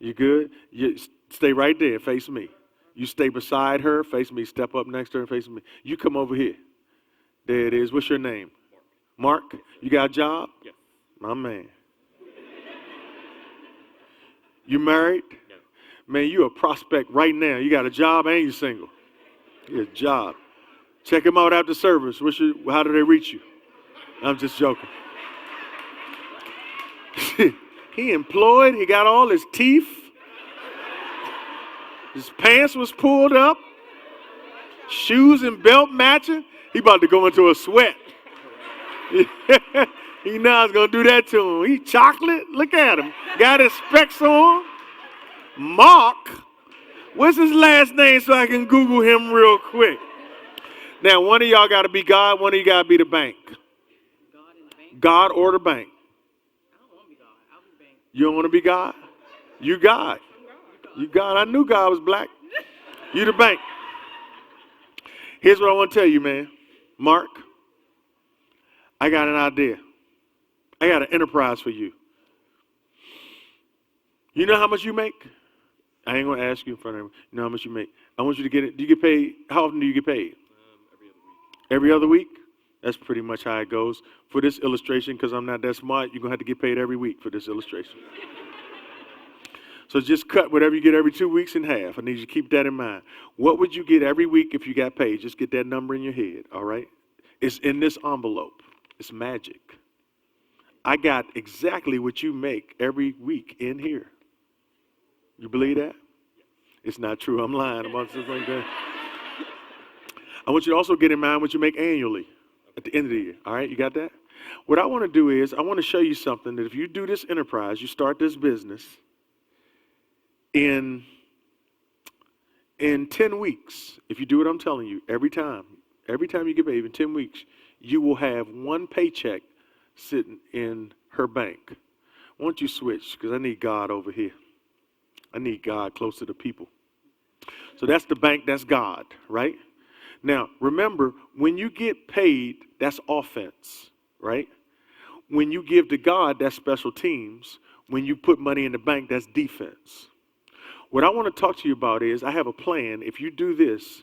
You good? You stay right there, face me. You stay beside her, face me. Step up next to her and face me. You come over here. There it is. What's your name? Mark. You got a job? Yes. My man. You married? No. Man, you a prospect right now. You got a job and you single. You got a job. Check him out after service. How do they reach you? I'm just joking. He employed. He got all his teeth. His pants was pulled up. Shoes and belt matching. He about to go into a sweat. He knows it's going to do that to him. He chocolate. Look at him. Got his specs on. Mark. What's his last name so I can Google him real quick? Now, one of y'all got to be God. One of you got to be the bank. God and the bank? God or the bank. I don't want to be God. I'll be bank. You don't want to be God? You God. You God. I knew God was black. You the bank. Here's what I want to tell you, man. Mark, I got an idea. I got an enterprise for you. You know how much you make? I ain't going to ask you in front of him. You know how much you make? I want you to get it. Do you get paid? How often do you get paid? Every other week. Every other week? That's pretty much how it goes. For this illustration, because I'm not that smart, you're going to have to get paid every week for this illustration. So just cut whatever you get every 2 weeks in half. I need you to keep that in mind. What would you get every week if you got paid? Just get that number in your head, all right? It's in this envelope. It's magic. I got exactly what you make every week in here. You believe that? It's not true. I'm lying about this like that. I want you to also get in mind what you make annually at the end of the year. All right, you got that? What I want to do is I want to show you something that if you do this enterprise, you start this business in 10 weeks, if you do what I'm telling you, every time you get paid, in 10 weeks, you will have one paycheck sitting in her bank. Why don't you switch? Because I need God over here. I need God close to the people. So that's the bank, that's God, right? Now, remember, when you get paid, that's offense, right? When you give to God, that's special teams. When you put money in the bank, that's defense. What I want to talk to you about is I have a plan. If you do this,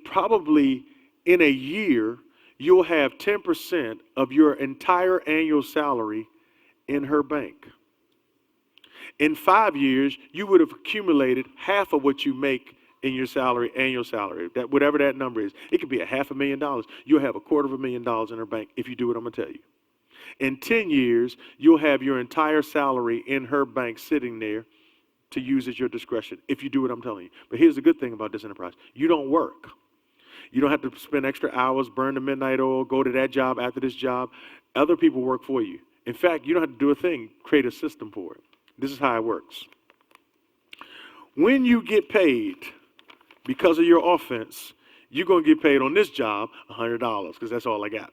probably in a year, you'll have 10% of your entire annual salary in her bank. In 5 years, you would have accumulated half of what you make in your salary, annual salary, that whatever that number is. It could be $500,000. You'll have $250,000 in her bank if you do what I'm going to tell you. In 10 years, you'll have your entire salary in her bank sitting there to use at your discretion if you do what I'm telling you. But here's the good thing about this enterprise. You don't work. You don't have to spend extra hours, burn the midnight oil, go to that job after this job. Other people work for you. In fact, you don't have to do a thing, create a system for it. This is how it works. When you get paid because of your offense, you're going to get paid on this job $100 because that's all I got.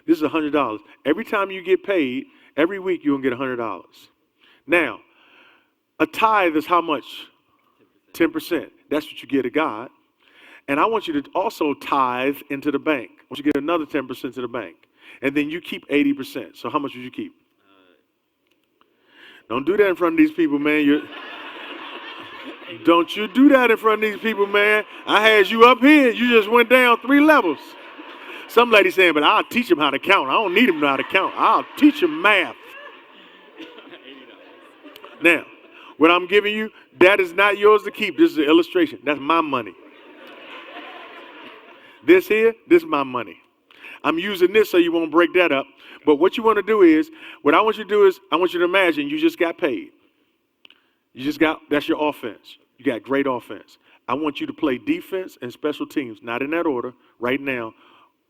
This is $100. Every time you get paid, every week you're going to get $100. Now, a tithe is how much? 10%. That's what you get to God. And I want you to also tithe into the bank. I want you to get another 10% to the bank. And then you keep 80%. So how much would you keep? Don't do that in front of these people, man. Don't you do that in front of these people, man. I had you up here. You just went down 3 levels. Some lady saying, but I'll teach him how to count. I don't need him to know how to count. I'll teach him math. Now, what I'm giving you, that is not yours to keep. This is an illustration. That's my money. This here, this is my money. I'm using this so you won't break that up. But what you want to do is, what I want you to do is, I want you to imagine you just got paid. That's your offense. You got great offense. I want you to play defense and special teams, not in that order, right now,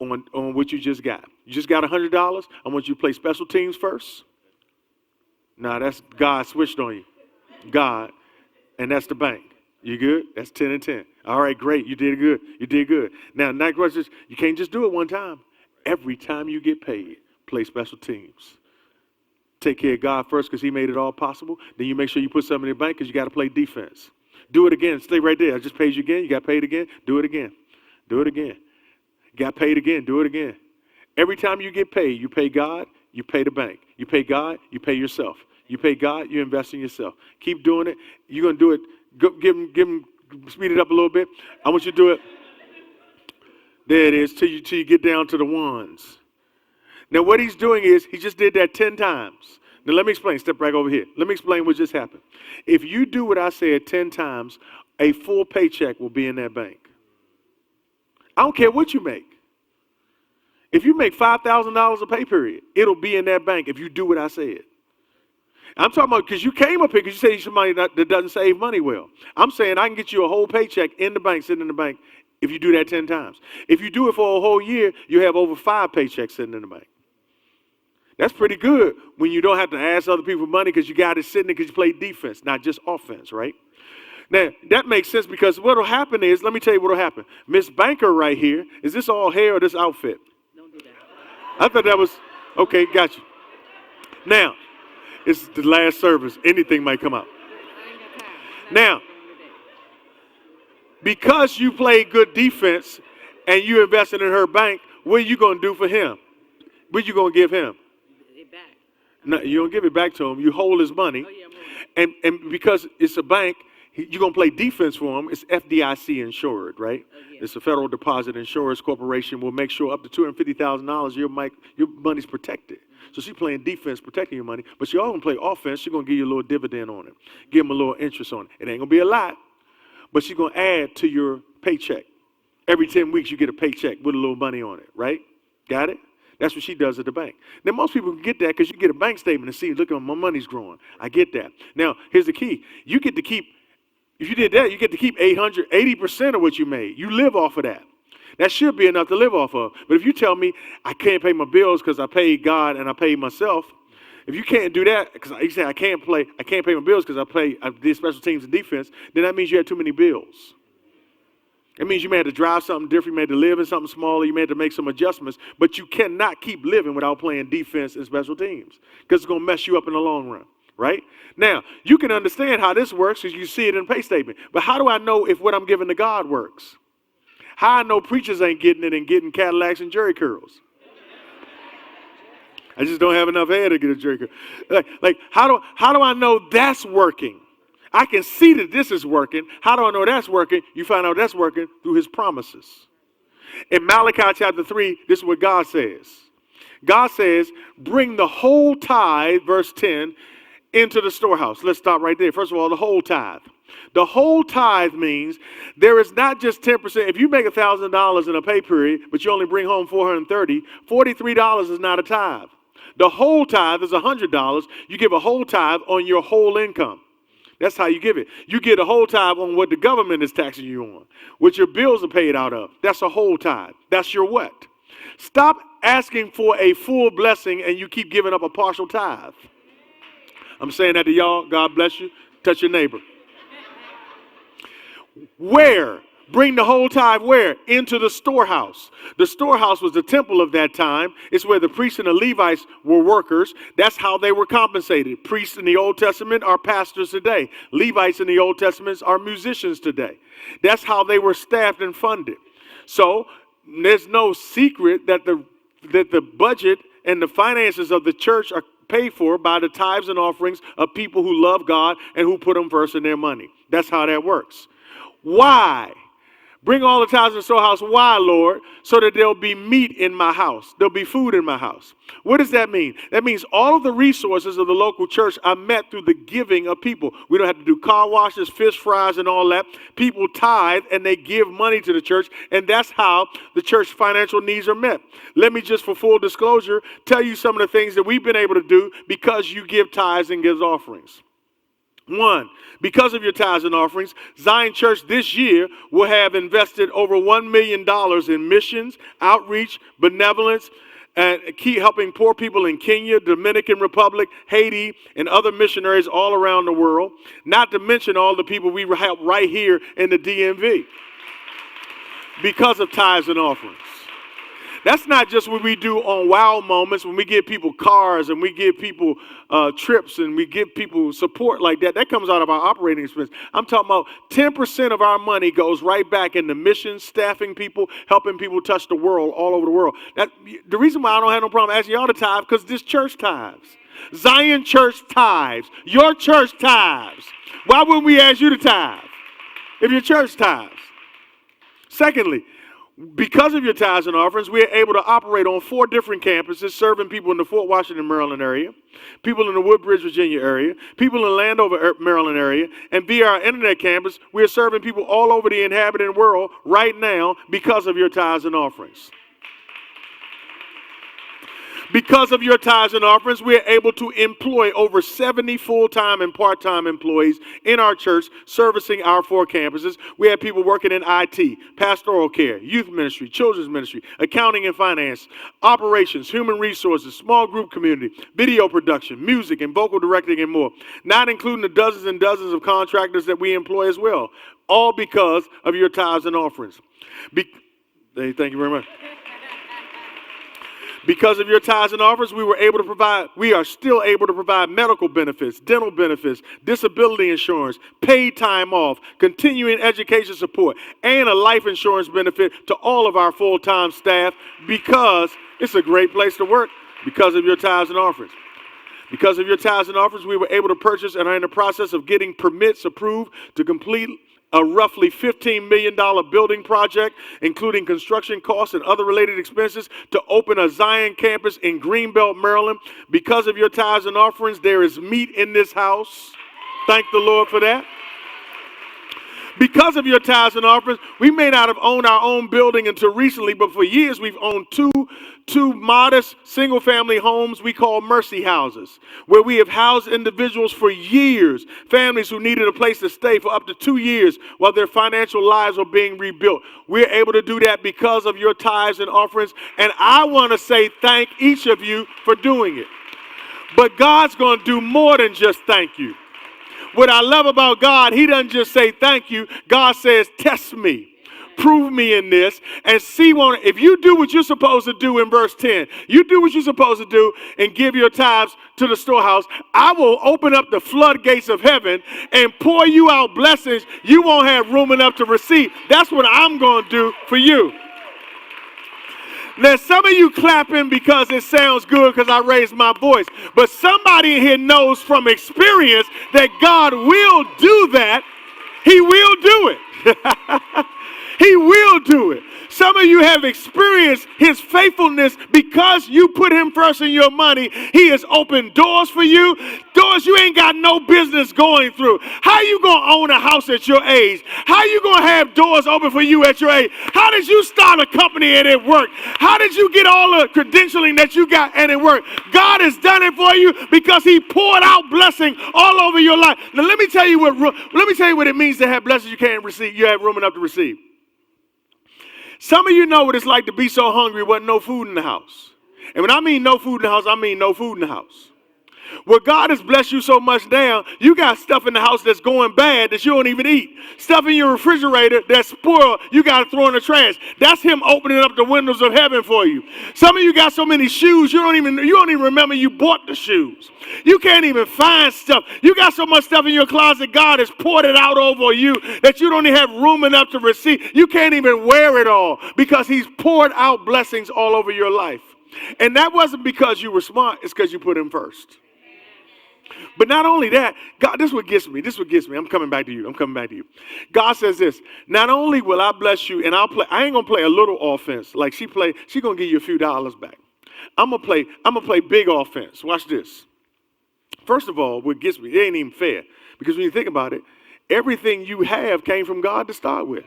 on what you just got. You just got $100. I want you to play special teams first. Nah, that's God switched on you. God, and that's the bank. You good? That's 10 and 10. All right, great. You did good. You did good. Now, next question is, you can't just do it one time. Every time you get paid, play special teams. Take care of God first because he made it all possible. Then you make sure you put something in the bank because you got to play defense. Do it again. Stay right there. I just paid you again. You got paid again. Do it again. Do it again. Got paid again. Do it again. Every time you get paid, you pay God, you pay the bank. You pay God, you pay yourself. You pay God, you invest in yourself. Keep doing it. You're going to do it. Go, give him, speed it up a little bit. I want you to do it. There it is, till you get down to the ones. Now, what he's doing is, he just did that 10 times. Now, let me explain. Step back over here. Let me explain what just happened. If you do what I said 10 times, a full paycheck will be in that bank. I don't care what you make. If you make $5,000 a pay period, it'll be in that bank if you do what I said. I'm talking about because you came up here because you say you're somebody that doesn't save money well. I'm saying I can get you a whole paycheck in the bank, sitting in the bank, if you do that 10 times. If you do it for a whole year, you have over 5 paychecks sitting in the bank. That's pretty good when you don't have to ask other people for money because you got it sitting there because you play defense, not just offense, right? Now, that makes sense because what will happen is, let me tell you what will happen. Miss Banker right here, is this all hair or this outfit? Don't do that. I thought that was, okay, got you. Now, it's the last service. Anything might come out. I ain't got time. Now, because you play good defense and you invested in her bank, what are you going to do for him? What are you going to give him? It back. No, you don't give it back to him. You hold his money. Oh, yeah, I'm holding. And because it's a bank, you're going to play defense for him. It's FDIC insured, right? Oh, yeah. It's a Federal Deposit Insurance Corporation. Will make sure up to $250,000 your money's protected. So she's playing defense, protecting your money. But she also going to play offense. She's going to give you a little dividend on it. Give him a little interest on it. It ain't going to be a lot, but she's going to add to your paycheck. Every 10 weeks, you get a paycheck with a little money on it, right? Got it? That's what she does at the bank. Now, most people can get that because you get a bank statement and see, look, my money's growing. I get that. Now, here's the key. You get to keep, if you did that, you get to keep 80% of what you made. You live off of that. That should be enough to live off of. But if you tell me I can't pay my bills because I paid God and I paid myself, if you can't do that, because you say I can't pay my bills because I did special teams and defense, then that means you had too many bills. It means you may have to drive something different, you may have to live in something smaller, you may have to make some adjustments, but you cannot keep living without playing defense and special teams because it's going to mess you up in the long run, right? Now, you can understand how this works because you see it in the pay statement, but how do I know if what I'm giving to God works? How I know preachers ain't getting it and getting Cadillacs and jerry curls? I just don't have enough hair to get a jerry curl. Like how do I know that's working? I can see that this is working. How do I know that's working? You find out that's working through his promises. In Malachi chapter 3, this is what God says. God says, bring the whole tithe, verse 10, into the storehouse. Let's stop right there. First of all, the whole tithe. The whole tithe means there is not just 10%. If you make $1,000 in a pay period, but you only bring home $430, $43 is not a tithe. The whole tithe is $100. You give a whole tithe on your whole income. That's how you give it. You get a whole tithe on what the government is taxing you on, what your bills are paid out of. That's a whole tithe. That's your what? Stop asking for a full blessing and you keep giving up a partial tithe. I'm saying that to y'all. God bless you. Touch your neighbor. Where? Bring the whole tithe where? Into the storehouse. The storehouse was the temple of that time. It's where the priests and the Levites were workers. That's how they were compensated. Priests in the Old Testament are pastors today. Levites in the Old Testament are musicians today. That's how they were staffed and funded. So there's no secret that the budget and the finances of the church are paid for by the tithes and offerings of people who love God and who put Him first in their money. That's how that works. Why? Bring all the tithes in the storehouse. Why, Lord? So that there'll be meat in my house. There'll be food in my house. What does that mean? That means all of the resources of the local church are met through the giving of people. We don't have to do car washes, fish fries, and all that. People tithe and they give money to the church, and that's how the church financial needs are met. Let me just, for full disclosure, tell you some of the things that we've been able to do because you give tithes and give offerings. One, because of your tithes and offerings, Zion Church this year will have invested over $1 million in missions, outreach, benevolence, and keep helping poor people in Kenya, Dominican Republic, Haiti, and other missionaries all around the world, not to mention all the people we help right here in the DMV because of tithes and offerings. That's not just what we do on wow moments when we give people cars and we give people trips and we give people support like that. That comes out of our operating expense. I'm talking about 10% of our money goes right back into missions, staffing people, helping people touch the world, all over the world. The reason why I don't have no problem asking y'all to tithe, because this church tithes. Zion Church tithes. Your church tithes. Why wouldn't we ask you to tithe if your church tithes? Secondly, because of your tithes and offerings, we are able to operate on 4 different campuses, serving people in the Fort Washington, Maryland area, people in the Woodbridge, Virginia area, people in the Landover, Maryland area, and via our internet campus, we are serving people all over the inhabited world right now because of your tithes and offerings. Because of your tithes and offerings, we are able to employ over 70 full-time and part-time employees in our church servicing our 4 campuses. We have people working in IT, pastoral care, youth ministry, children's ministry, accounting and finance, operations, human resources, small group community, video production, music, and vocal directing and more. Not including the dozens and dozens of contractors that we employ as well. All because of your tithes and offerings. Thank you very much. Because of your tithes and offerings, we are still able to provide medical benefits, dental benefits, disability insurance, paid time off, continuing education support, and a life insurance benefit to all of our full-time staff because it's a great place to work because of your tithes and offerings. Because of your tithes and offerings, we were able to purchase and are in the process of getting permits approved to complete a roughly $15 million building project, including construction costs and other related expenses, to open a Zion campus in Greenbelt, Maryland. Because of your tithes and offerings, there is meat in this house. Thank the Lord for that. Because of your tithes and offerings, we may not have owned our own building until recently, but for years we've owned two modest single-family homes we call mercy houses, where we have housed individuals for years, families who needed a place to stay for up to 2 years while their financial lives were being rebuilt. We're able to do that because of your tithes and offerings, and I want to say thank each of you for doing it. But God's going to do more than just thank you. What I love about God, he doesn't just say thank you. God says, test me. Prove me in this and see if you do what you're supposed to do in verse 10, you do what you're supposed to do and give your tithes to the storehouse, I will open up the floodgates of heaven and pour you out blessings you won't have room enough to receive. That's what I'm going to do for you. Now, some of you clapping because it sounds good because I raised my voice. But somebody in here knows from experience that God will do that. He will do it. He will do it. Some of you have experienced his faithfulness because you put him first in your money. He has opened doors for you, doors you ain't got no business going through. How you going to own a house at your age? How you going to have doors open for you at your age? How did you start a company and it worked? How did you get all the credentialing that you got and it worked? God has done it for you because he poured out blessing all over your life. Now let me tell you what it means to have blessings you can't receive. You have room enough to receive. Some of you know what it's like to be so hungry wasn't no food in the house. And when I mean no food in the house, I mean no food in the house. Well, God has blessed you so much now, you got stuff in the house that's going bad that you don't even eat. Stuff in your refrigerator that's spoiled, you got to throw in the trash. That's him opening up the windows of heaven for you. Some of you got so many shoes, you don't even remember you bought the shoes. You can't even find stuff. You got so much stuff in your closet, God has poured it out over you that you don't even have room enough to receive. You can't even wear it all because he's poured out blessings all over your life. And that wasn't because you were smart, it's because you put him first. But not only that, God, this is what gets me. I'm coming back to you. God says this, not only will I bless you, and I ain't gonna play a little offense like she gonna give you a few dollars back. I'm gonna play big offense. Watch this. First of all, what gets me, it ain't even fair. Because when you think about it, everything you have came from God to start with.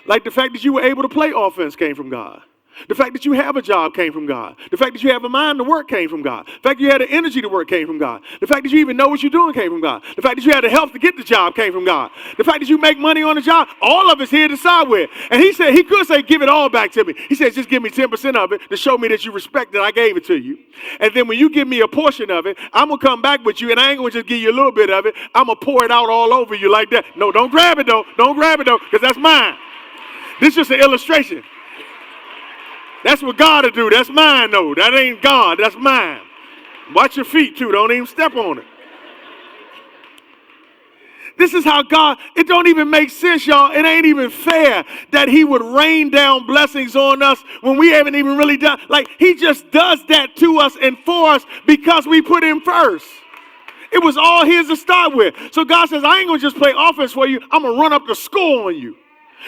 Like the fact that you were able to play offense came from God. The fact that you have a job came from God. The fact that you have a mind to work came from God. The fact that you had the energy to work came from God. The fact that you even know what you're doing came from God. The fact that you had the health to get the job came from God. The fact that you make money on the job, all of it's here to start with. And he said, he could say, give it all back to me. He says, just give me 10% of it to show me that you respect that I gave it to you. And then when you give me a portion of it, I'm going to come back with you, and I ain't going to just give you a little bit of it. I'm going to pour it out all over you like that. No, don't grab it, though. Don't grab it, though, because that's mine. This is just an illustration. That's what God will do. That's mine, though. That ain't God. That's mine. Watch your feet, too. Don't even step on it. This is how God, it don't even make sense, y'all. It ain't even fair that he would rain down blessings on us when we haven't even really done. Like, he just does that to us and for us because we put him first. It was all his to start with. So God says, I ain't going to just play offense for you. I'm going to run up the score on you.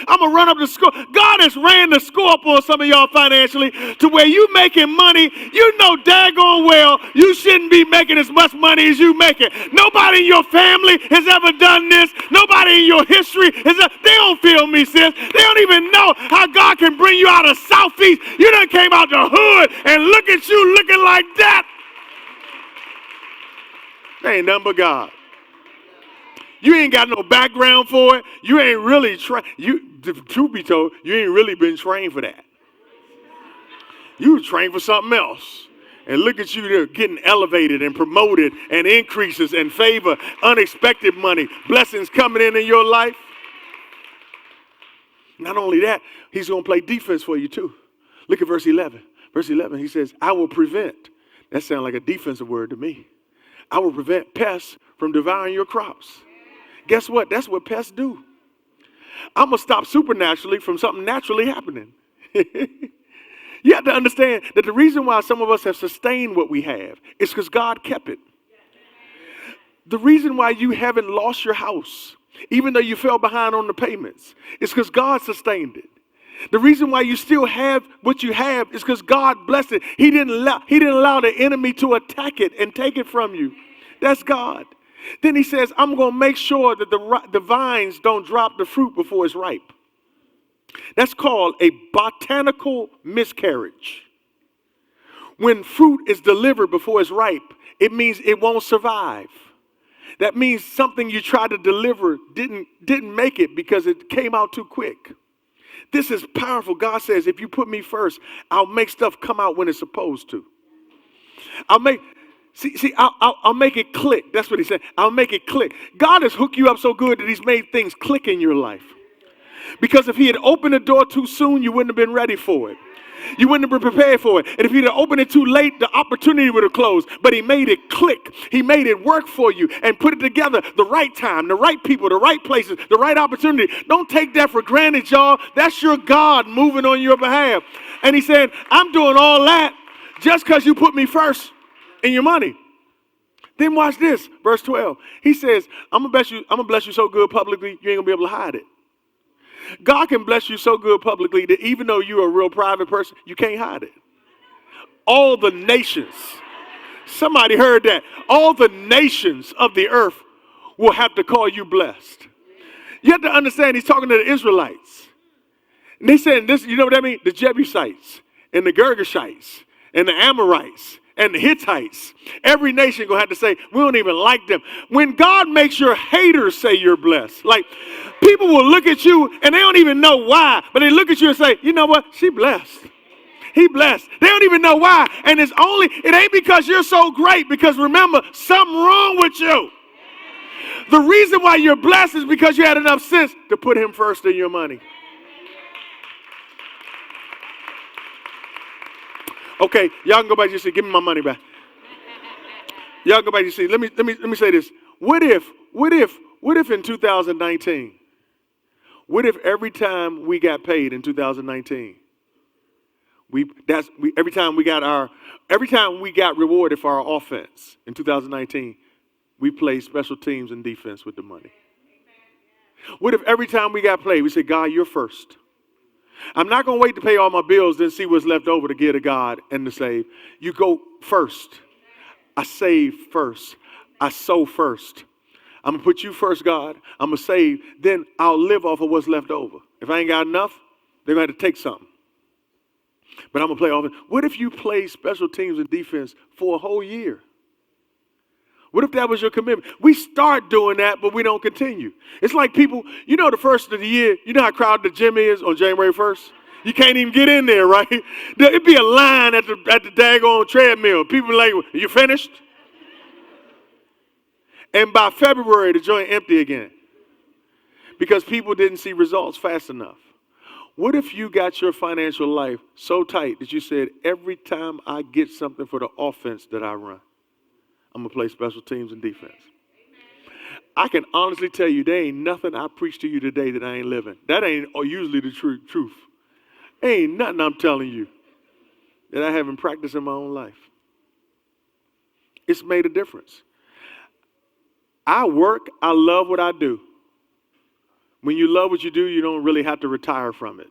I'm going to run up the score. God has ran the score up on some of y'all financially to where you making money. You know daggone well you shouldn't be making as much money as you making. Nobody in your family has ever done this. Nobody in your history they don't feel me, sis. They don't even know how God can bring you out of Southeast. You done came out the hood and look at you looking like that. That ain't nothing but God. You ain't got no background for it. You ain't really truth be told, you ain't really been trained for that. You were trained for something else. And look at you there getting elevated and promoted and increases and favor, unexpected money, blessings coming in your life. Not only that, he's going to play defense for you too. Look at verse 11. Verse 11, he says, I will prevent. That sounds like a defensive word to me. I will prevent pests from devouring your crops. Guess what? That's what pests do. I'm going to stop supernaturally from something naturally happening. You have to understand that the reason why some of us have sustained what we have is because God kept it. The reason why you haven't lost your house, even though you fell behind on the payments, is because God sustained it. The reason why you still have what you have is because God blessed it. He didn't allow the enemy to attack it and take it from you. That's God. Then he says, I'm going to make sure that the vines don't drop the fruit before it's ripe. That's called a botanical miscarriage. When fruit is delivered before it's ripe, it means it won't survive. That means something you tried to deliver didn't make it because it came out too quick. This is powerful. God says, if you put me first, I'll make stuff come out when it's supposed to. I'll make it click. That's what he said. I'll make it click. God has hooked you up so good that he's made things click in your life. Because if he had opened the door too soon, you wouldn't have been ready for it. You wouldn't have been prepared for it. And if he'd have opened it too late, the opportunity would have closed. But he made it click. He made it work for you and put it together the right time, the right people, the right places, the right opportunity. Don't take that for granted, y'all. That's your God moving on your behalf. And he said, I'm doing all that just because you put me first in your money. Then watch this, verse 12. He says, I'm gonna bless you so good publicly, you ain't gonna be able to hide it. God can bless you so good publicly that even though you're a real private person, you can't hide it. All the nations, somebody heard that, all the nations of the earth will have to call you blessed. You have to understand he's talking to the Israelites. And they said this, you know what I mean? The Jebusites and the Girgashites and the Amorites and the Hittites. Every nation gonna have to say, we don't even like them. When God makes your haters say you're blessed, like people will look at you and they don't even know why, but they look at you and say, you know what? She blessed. He blessed. They don't even know why. And it ain't because you're so great, because remember, something wrong with you. The reason why you're blessed is because you had enough sense to put him first in your money. Okay, y'all can go back to your seat. Give me my money back. Y'all go back to your seat. Let me say this. What if in 2019, what if every time we got paid in 2019, every time we got rewarded for our offense in 2019, we played special teams and defense with the money? What if every time we got paid, we said, God, you're first. I'm not going to wait to pay all my bills, then see what's left over to give to God and to save. You go first. I save first. I sow first. I'm going to put you first, God. I'm going to save. Then I'll live off of what's left over. If I ain't got enough, they're going to have to take something. But I'm going to play offense. What if you play special teams and defense for a whole year? What if that was your commitment? We start doing that, but we don't continue. It's like people, the first of the year, you know how crowded the gym is on January 1st? You can't even get in there, right? There'd be a line at the daggone treadmill. People are like, you finished? And by February, the joint empty again. Because people didn't see results fast enough. What if you got your financial life so tight that you said, every time I get something for the offense that I run, I'm going to play special teams and defense. I can honestly tell you, there ain't nothing I preach to you today that I ain't living. That ain't usually the truth. Ain't nothing I'm telling you that I haven't practiced in my own life. It's made a difference. I love what I do. When you love what you do, you don't really have to retire from it.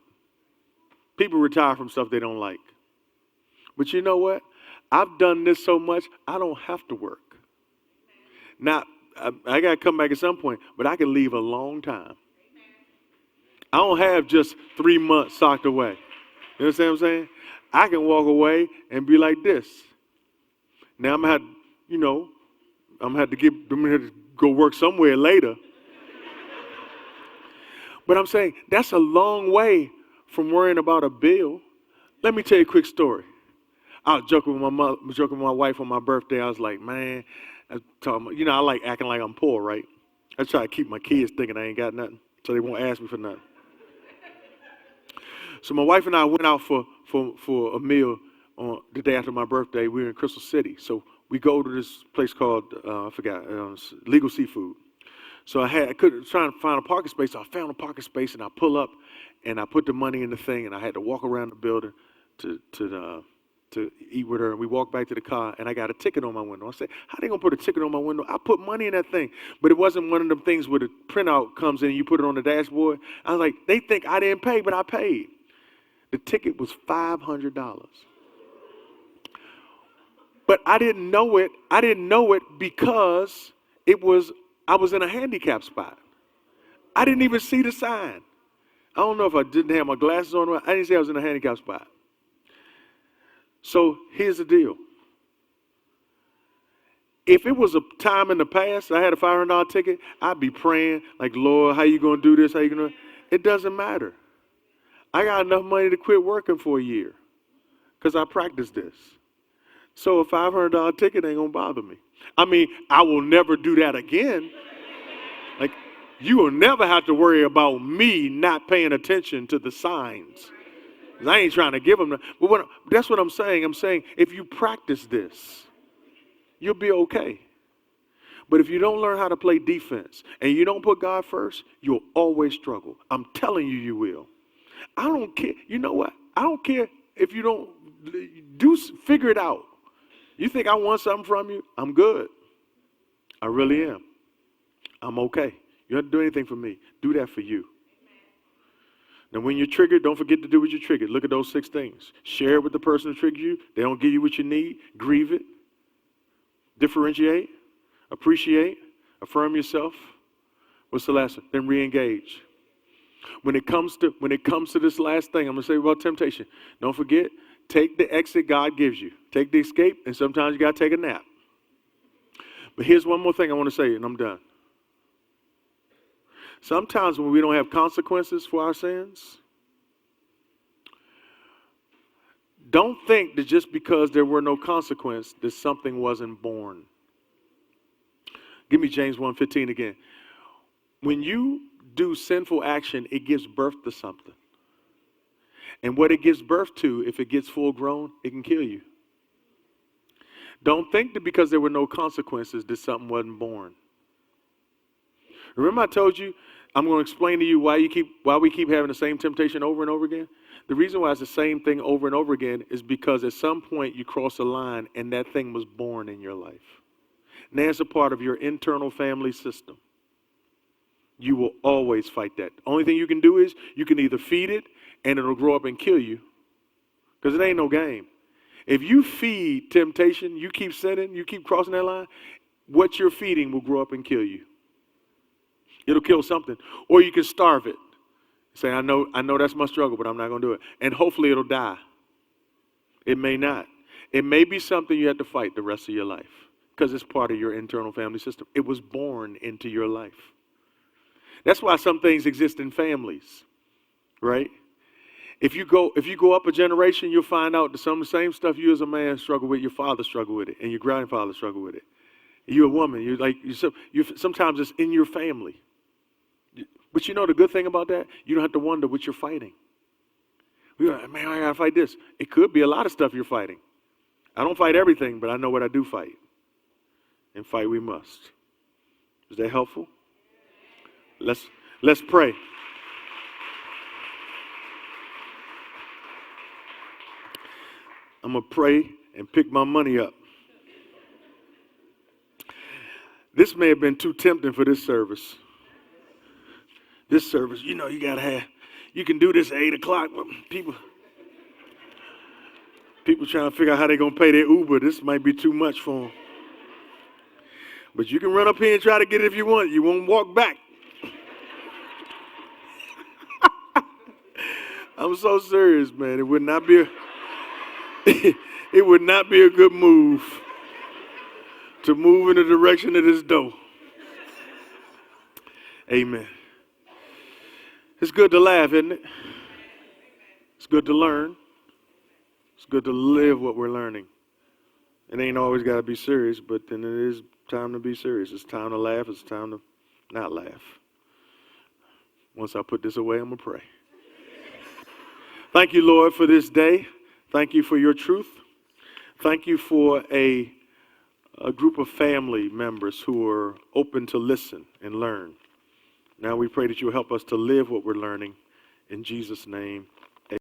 People retire from stuff they don't like. But you know what? I've done this so much, I don't have to work. Now, I got to come back at some point, but I can leave a long time. I don't have just 3 months socked away. You understand what I'm saying? I can walk away and be like this. Now, I'm going to have to go work somewhere later. But I'm saying that's a long way from worrying about a bill. Let me tell you a quick story. I was joking with my wife on my birthday. I was like, man, I like acting like I'm poor, right? I try to keep my kids thinking I ain't got nothing, so they won't ask me for nothing. So my wife and I went out for a meal on the day after my birthday. We were in Crystal City. So we go to this place called, Legal Seafood. So I couldn't try to find a parking space. So I found a parking space and I pull up and I put the money in the thing and I had to walk around the building to eat with her. And we walked back to the car and I got a ticket on my window. I said, how they gonna put a ticket on my window? I put money in that thing. But it wasn't one of them things where the printout comes in and you put it on the dashboard. I was like, they think I didn't pay, but I paid. The ticket was $500. But I didn't know it. I didn't know it because I was in a handicap spot. I didn't even see the sign. I don't know if I didn't have my glasses on. I didn't see I was in a handicap spot. So here's the deal. If it was a time in the past, I had a $500 ticket, I'd be praying like, Lord, how you going to do this? How you going to? It doesn't matter. I got enough money to quit working for a year because I practiced this. So a $500 ticket ain't going to bother me. I mean, I will never do that again. Like, you will never have to worry about me not paying attention to the signs. I ain't trying to give them. But that's what I'm saying. I'm saying if you practice this, you'll be okay. But if you don't learn how to play defense and you don't put God first, you'll always struggle. I'm telling you, you will. I don't care. You know what? I don't care if you don't figure it out. You think I want something from you? I'm good. I really am. I'm okay. You don't have to do anything for me. Do that for you. Now, when you're triggered, don't forget to do what you're triggered. Look at those 6 things. Share it with the person who triggered you. They don't give you what you need. Grieve it. Differentiate. Appreciate. Affirm yourself. What's the last one? Then re-engage. When it comes to this last thing, I'm going to say about temptation. Don't forget, take the exit God gives you. Take the escape, and sometimes you got to take a nap. But here's one more thing I want to say, and I'm done. Sometimes when we don't have consequences for our sins, don't think that just because there were no consequence that something wasn't born. Give me James 1:15 again. When you do sinful action, it gives birth to something. And what it gives birth to, if it gets full grown, it can kill you. Don't think that because there were no consequences that something wasn't born. Remember I told you, I'm going to explain to you why we keep having the same temptation over and over again? The reason why it's the same thing over and over again is because at some point you cross a line and that thing was born in your life. Now it's a part of your internal family system. You will always fight that. The only thing you can do is you can either feed it and it'll grow up and kill you, because it ain't no game. If you feed temptation, you keep sinning, you keep crossing that line, what you're feeding will grow up and kill you. It'll kill something. Or you can starve it. Say, I know that's my struggle, but I'm not going to do it. And hopefully it'll die. It may not. It may be something you have to fight the rest of your life because it's part of your internal family system. It was born into your life. That's why some things exist in families, right? If you go up a generation, you'll find out that some of the same stuff you as a man struggle with, your father struggled with it, and your grandfather struggled with it. You're a woman. Sometimes it's in your family. But you know the good thing about that? You don't have to wonder what you're fighting. You're like, man, I got to fight this. It could be a lot of stuff you're fighting. I don't fight everything, but I know what I do fight. And fight we must. Is that helpful? Let's pray. I'm going to pray and pick my money up. This may have been too tempting for this service. This service, you can do this at 8 o'clock, but people trying to figure out how they're going to pay their Uber. This might be too much for them. But you can run up here and try to get it if you want. You won't walk back. I'm so serious, man. It would not be a good move to move in the direction of this door. Amen. It's good to laugh, isn't it? It's good to learn. It's good to live what we're learning. It ain't always got to be serious, but then it is time to be serious. It's time to laugh. It's time to not laugh. Once I put this away, I'm going to pray. Thank you, Lord, for this day. Thank you for your truth. Thank you for a group of family members who are open to listen and learn. Now we pray that you'll help us to live what we're learning. In Jesus' name.